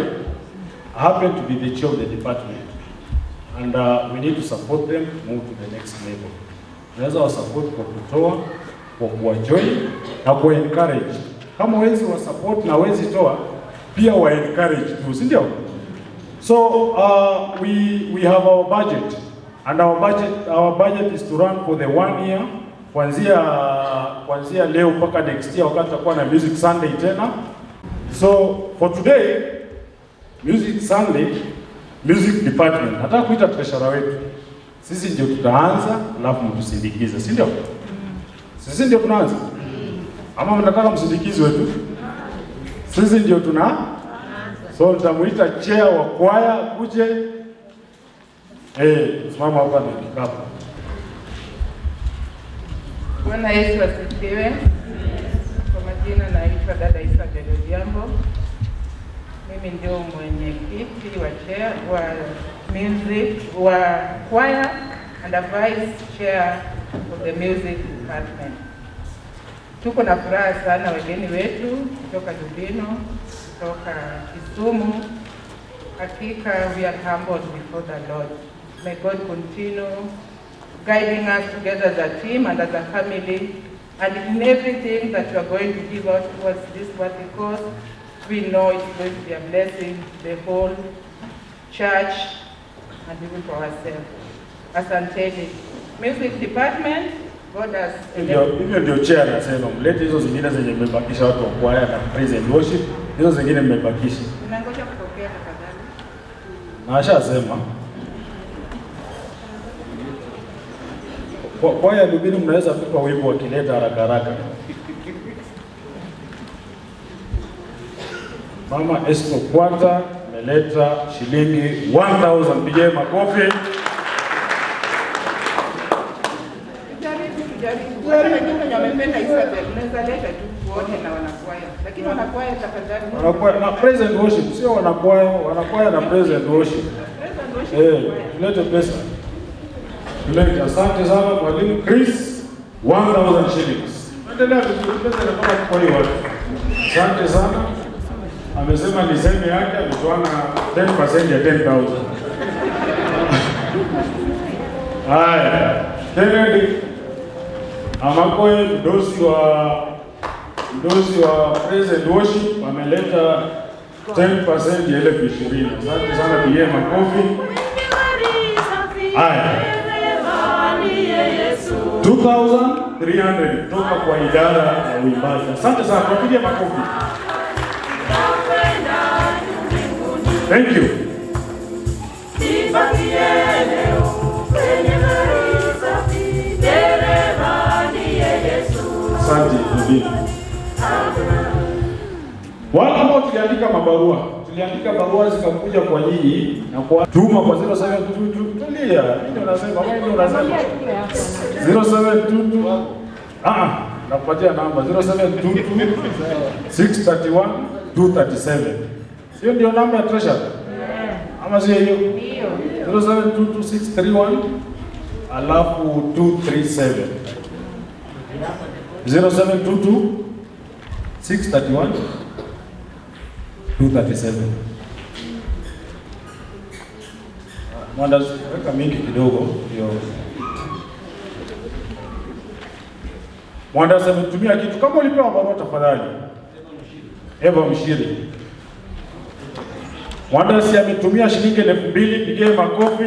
I happen to be the chair of the department, and we need to support them to move to the next level. Tunaweza wa support kwa kutoa, kwa kuwajoin na kwa encourage. Kama wezi wa support na wezi toa, pia wa encourage tu, si ndio? So we have our budget, and our budget is to run for the 1 year, kuanzia leo mpaka next year wakati tutakuwa na Music Sunday tena. So for today, Music Sunday, Music Department, nataka kuita treasurer wetu. Sisi ndio tutaanza, alafu mtusindikize, si ndio? Sisi ndio tunaanza. Ama mnataka msindikizi wetu? Sisi ndio tuna. So nitamuita chair wa kwaya kuje. Simama hapa na kikapu. Bwana Yesu asifiwe. Kwa majina naitwa dada Isa Jambo. Mimi ndio mwenyekiti wa chair wa music wa choir and a vice chair of the music department. Tuko na furaha sana wageni wetu kutoka Lubino, kutoka Kisumu. Hakika we are humbled before the Lord. May God continue guiding us together as a team and as a family, and in everything that we are going to give out towards this worthy cause, we know it's going to be a blessing to the whole church and even for ourselves. Asanteni. Music department, God has... Hivyo ndio chair anasema, mlete hizo zingine zenye mmebakisha watu wa kwaya na praise and worship, hizo zingine mmebakisha. Tunangoja kupokea tafadhali. Na ashasema. Kwaya Lubini mnaweza kupa wimbo wakileta haraka haraka. Mama Esther Kwata ameleta shilingi 1000, pige makofi. Wanakwaya na praise and worship, sio wanakwaya na praise and worship. Tulete pesa. Tulete, asante sana mwalimu Chris, 1000 shillings. Endelea vizuri, pesa inapata kwa hiyo watu. Asante sana. Amesema niseme yake, ametoana 10% ya 10,000. Haya, Kennedy Amakoe, mdosi wa praise and worship, ameleta 10% ya 20,000. Asante sana, pige makofi. Haya, 2,300 kutoka kwa idara ya uimbaji. Asante sana, tupige makofi. Thank you. Asante, Lubini. Wale ambao tuliandika mabarua, tuliandika barua zikakuja kwa nyinyi na kwa tuma kwa 0722 tulia. Ndio nasema, ndio nasema 0722 nakupatia namba 0722 631 237. Sio ndio namba ya treasury? Ama sio hiyo? Ndio. 0722 631 alafu 237. 0722 631 237. Mwanda weka mingi kidogo ndio. Mwanda ametumia kitu kama ulipewa barua tafadhali. Eva Mshiri. Mwanda ametumia shilingi 2000, pigie makofi.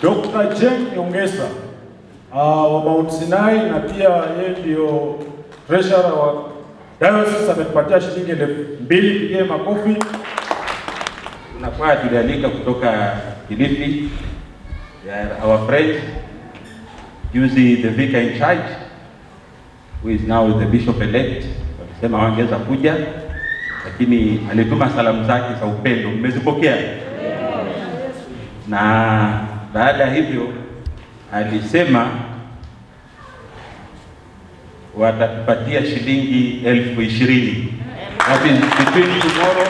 Dr. Jen Nyongesa wa Mount Sinai na pia yeye ndio treasurer wa diocese ametupatia shilingi 2000, pigie makofi. Tunakuwa tulialika kutoka Kilifi, our friend, juzi the vicar in charge, who is now the bishop elect, walisema wangeweza kuja, lakini alituma salamu zake za upendo, mmezipokea? Na baada ya hivyo alisema watatupatia shilingi 20,000. That is between tomorrow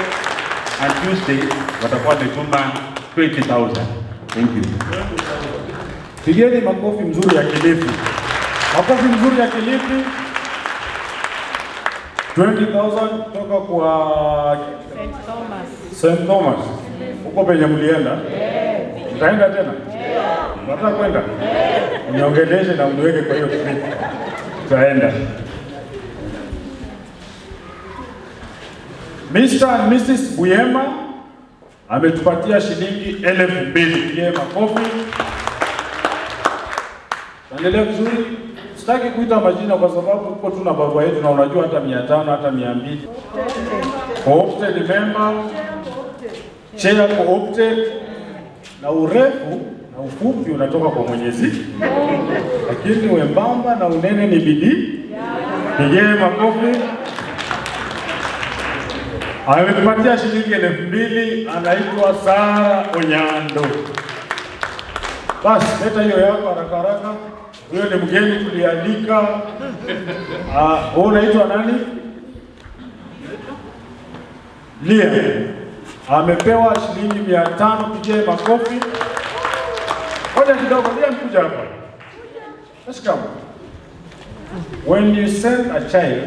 and Tuesday watakuwa wametuma 20,000. Thank you. Pigeni makofi mzuri ya Kilifi. Makofi mzuri ya Kilifi. 20,000 kutoka kwa St. Thomas. Huko penye mlienda? Utaenda tena? Unataka kwenda? Niongeleshe na uniweke kwa hiyo trip. Tutaenda. Mr. and Mrs. Buyema ametupatia shilingi 2,000. Pigie makofi. Endelea vizuri. Sitaki kuita majina kwa sababu huko tuna barua yetu na unajua hata 500 hata 200. Co-opted member, chair co-opted, na urefu na ufupi unatoka kwa Mwenyezi. Lakini wembamba na unene ni bidii. Pigie makofi. Ametupatia shilingi 2,000, anaitwa Sara Onyando. Basi leta hiyo yako haraka haraka. Huyo ni mgeni tuliandika. Wewe unaitwa nani? Lia. Amepewa shilingi 500, pigie makofi. Ngoja kidogo, Lia mkuja hapa. Let's come. When you send a child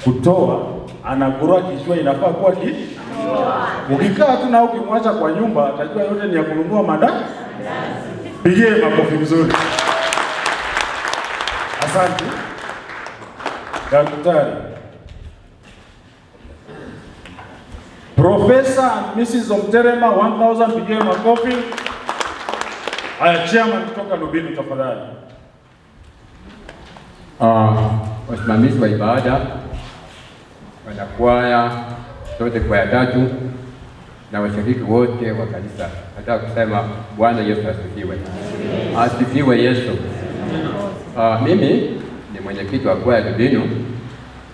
kutoa, anagurua kichwa, inafaa kuwa ukikaa tu na ukimwacha kwa nyumba, atajua yote ni ya kununua mada. Pigie makofi mzuri. Asante. Daktari. Professor and Mrs. Omterema 1,000, pigie makofi. Haya, chairman kutoka Lubini tafadhali. Wasimamizi wa ibada, wanakwaya, sote kwaya tatu na washiriki wote wa kanisa. Nataka kusema Bwana Yesu asifiwe. Asifiwe Yesu. Mimi ni mwenyekiti wa kwaya Lubini,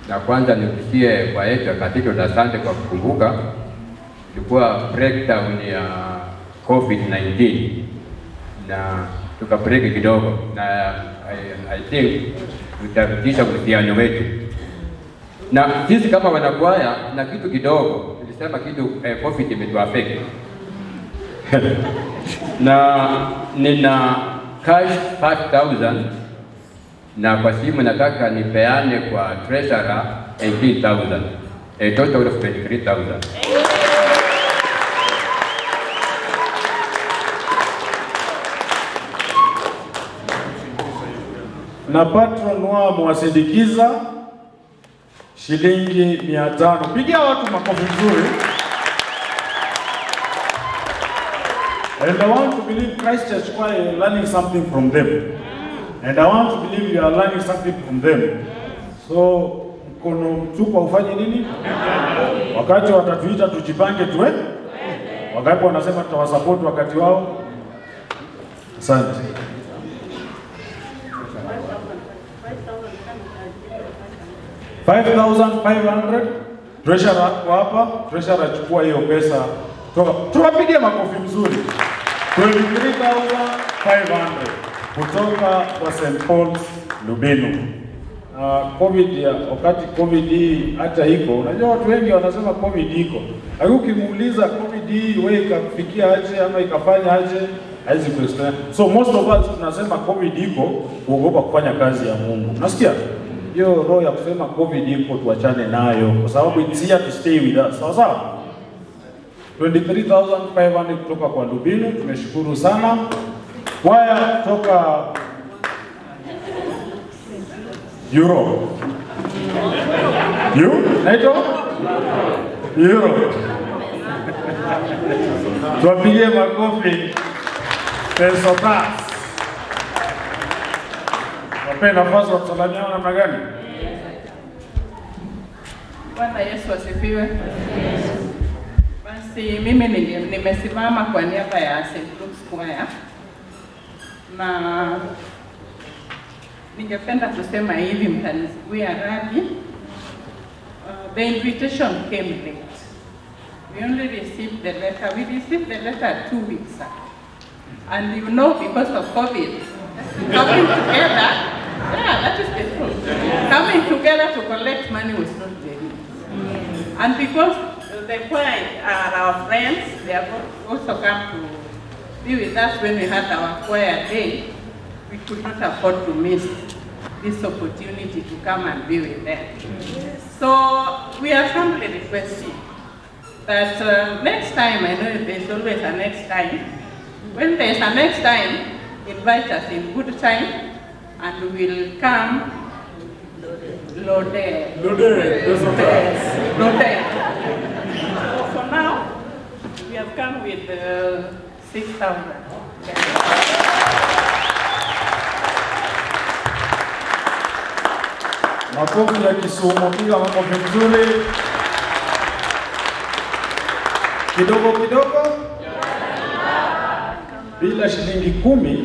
na kwanza nikusikie kwa yetu katika asante kwa kukumbuka ilikuwa breakdown ya COVID-19 na tukabreak kidogo, na I think tutarudisha uhusiano wetu. Na sisi kama wanakwaya na kitu kidogo tulisema kitu COVID imetuaffect. Na nina cash 5,000 na kwa simu nataka nipeane kwa treasurer 18,000. A total of 23,000. Na patron wao mwasindikiza shilingi 500. Pigia watu makofi mzuri. And I want to believe Christ Church choir is learning something from them. And I want to believe you are learning something from them. So, mkono mtupu ufanye nini? Wakati watatuita tujipange tuwe. Wakati wanasema tutawasupport wakati wao. Asante. 5,500. Treasurer ako hapa, treasurer chukua hiyo pesa. Tuwapigie makofi mzuri. 23,500 kutoka kwa St. Paul's Lubinu. Wakati COVID hii hata iko, unajua watu wengi wanasema COVID iko. Lakini ukimuuliza COVID hii wewe ikafikia aje ama ikafanya aje, haizi kuexplain. So most of us tunasema COVID iko kuogopa kufanya kazi ya Mungu. Unasikia? Hiyo roho ya kusema COVID iko tuachane nayo kwa sababu it's here to stay with us. Sawa sawa? 23,500 kutoka kwa Lubinu, tumeshukuru sana. Kwaya kutoka Euro. Naito? Euro. Tuwapigie makofi. Pesotas. Wape nafasi wa kusalamiana namna gani? Bwana Yesu asifiwe. Basi mimi nimesimama kwa niaba ya St. Luke's Choir na ningependa kusema hivi, mtanizuia radhi. The invitation came late. We only received the letter. We received the letter 2 weeks ago. And you know, because of COVID, coming together, yeah, that is the truth. Coming together to collect money was not very easy. And because the choir are our friends, they have also come to be with us when we had our choir day. We could not afford to miss this opportunity to come and be with them. So we are humbly requesting that next time, I know there's always a next time. When there's a next time, invite us in good time and we will come loaded. For now, we have come with 6,000. Makofi ya Kisumu, piga makofi mzuri. Kidogo kidogo. Bila shilingi 10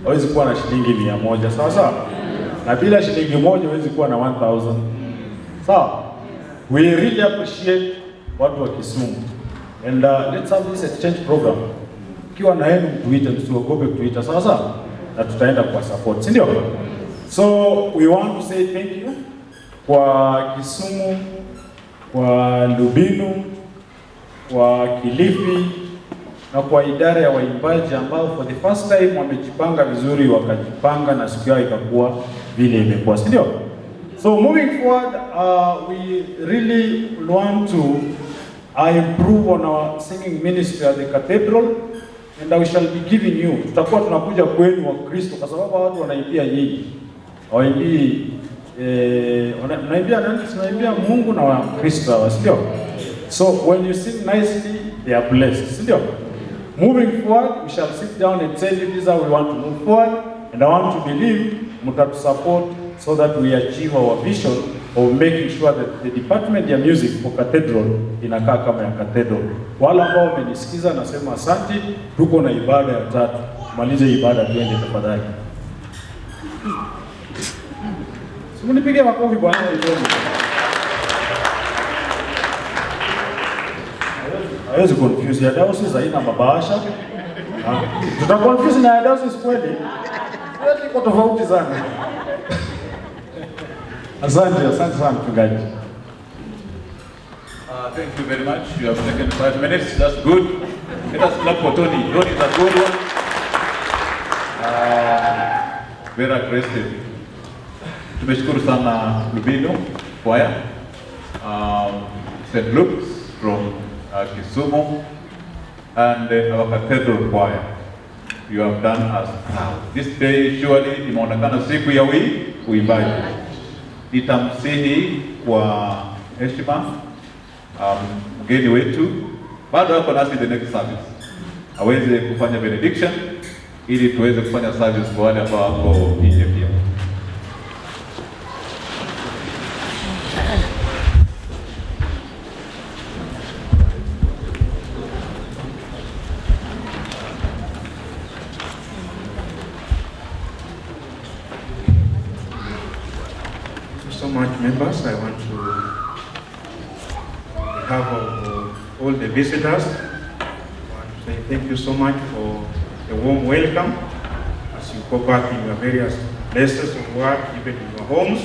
hawezi kuwa na shilingi 100, sawa sawa? Na bila shilingi 1 hawezi kuwa na 1,000. Sawa? We really appreciate watu wa Kisumu. And let's have this exchange program. Kiwa na yenu mtuite, msiogope kutuita, sawa sawa? Na tutaenda kwa support, si ndio? So we want to say thank you kwa Kisumu, kwa Lubinu, kwa Kilifi na kwa idara ya waimbaji ambao for the first time wamejipanga vizuri, wakajipanga na siku yao ikakuwa vile imekuwa, si ndio? So moving forward, we really want to improve on our singing ministry at the cathedral, and we shall be giving you. Tutakuwa tunakuja kwenu wa Kristo kwa sababu watu wanaimbia nyinyi. Waimbii wanaimbia Mungu na wa Kristo, sio? So when you sing nicely, they are blessed, sio? Moving forward, we shall sit down and tell you this is how we want to move forward, and I want to believe mtatu support so that we achieve our vision of making sure that the department ya music for cathedral inakaa kama ya cathedral. Wale ambao wamenisikiza nasema asante, tuko na ibada ya 3. Malize ibada tuende tafadhali. Simunipige makofi bwana ndio. Hawezi confuse ya diocese haina mabasha. Tutaconfuse na diocese kweli. Yote iko tofauti sana. Asante sana mchungaji. Thank you very much. You have taken 5 minutes. That's good. Let us clap for Tony. Tony is a good one. Very aggressive. Tumeshukuru sana Lubinu Choir, St. Luke's from Kisumu, and our cathedral choir. You have done us proud. This day surely imeonekana siku ya uimbaji. Nitamsihi kwa heshima mgeni wetu bado hapo nasi the next service aweze kufanya benediction ili tuweze kufanya service kwa wale ambao wako nje pia. So much, members. I want to behalf of all the visitors, I want to say thank you so much for the warm welcome as you go back in your various places of work, even in your homes.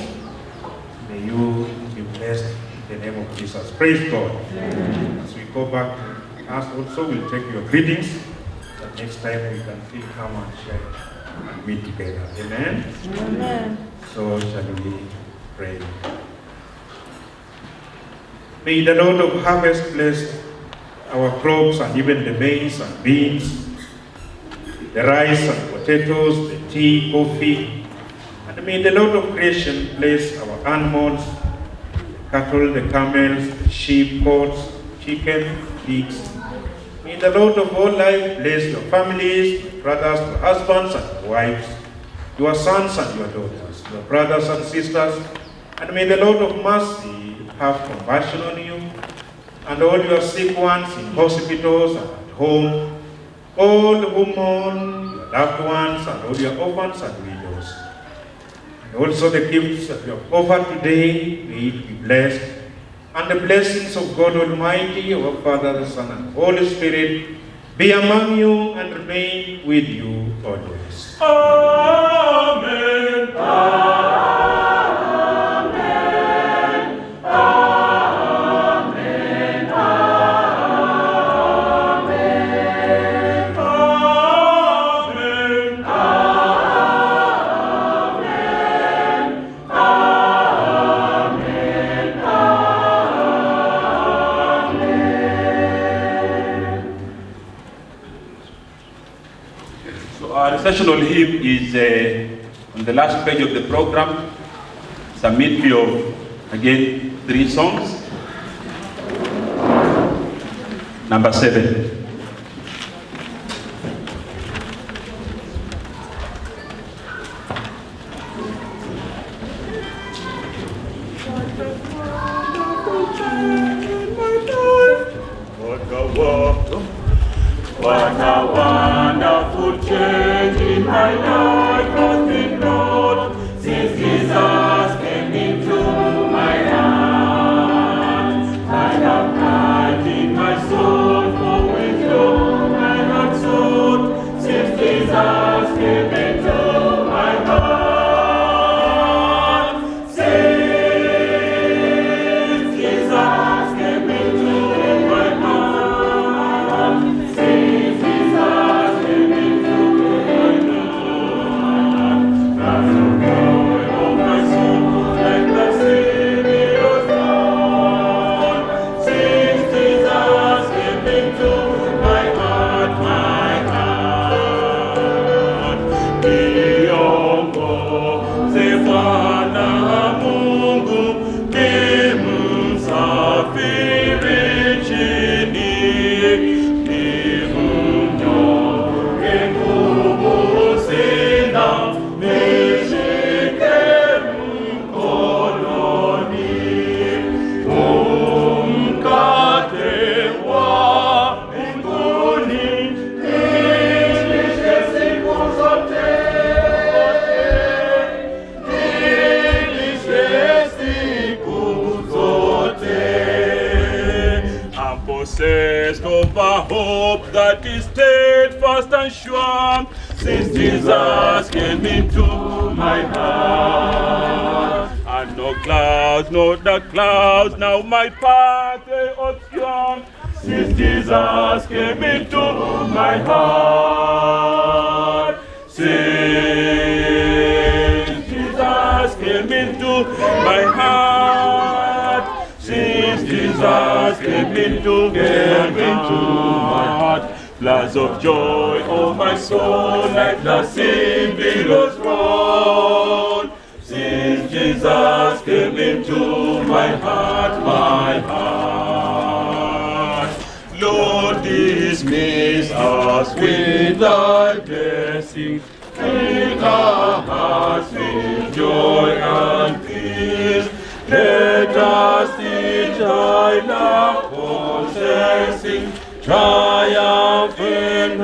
May you be blessed in the name of Jesus. Praise God. As we go back, us also will take your greetings. That next time we can still come and share and meet together. Amen. Amen. So shall we pray. May the Lord of harvest bless our crops and even the maize and beans, the rice and potatoes, the tea, coffee. And may the Lord of creation bless our animals, the cattle, the camels, the sheep, goats, chicken, pigs. May the Lord of all life bless your families, your brothers, your husbands and your wives, your sons and your daughters, your brothers and sisters. And may the Lord of mercy have compassion on you and all your sick ones in hospitals and at home, all who mourn, your loved ones and all your orphans and widows. And also the gifts that you have offered today, may it be blessed. And the blessings of God Almighty, our Father, the Son, and Holy Spirit be among you and remain with you always. Amen. Our sessional hymn is on the last page of the program. It's a medley of, again, 3 songs. Number 7. What a wonderful change in my life has been wrought since Jesus came into my heart. I have cried in my soul for wisdom I had sought since Jesus came into my heart. Since Jesus came into my heart. Since Jesus came into my heart. That's the joy of my soul, like the Savior's dawn. Since Jesus came into my heart, Kiongo, Bwana Mungu, nimsafiri chini, nimnyonge nguvu sina, nishike mkononi, umkate wa mbinguni, nilishe siku zote, nilishe siku zote. I'm possessed of a hope that is steadfast and sure, since Jesus came into my heart. And no clouds, no dark clouds, now my pathway obscure, since Jesus came into my heart. Since Jesus came into my heart. Since Jesus came into my heart. Floods of joy, oh my soul, like the sea billows roll. Since Jesus came into my heart, Lord, dismiss us with thy blessing. Fill our hearts with joy and peace. Let us teach thy love possessing, triumphant,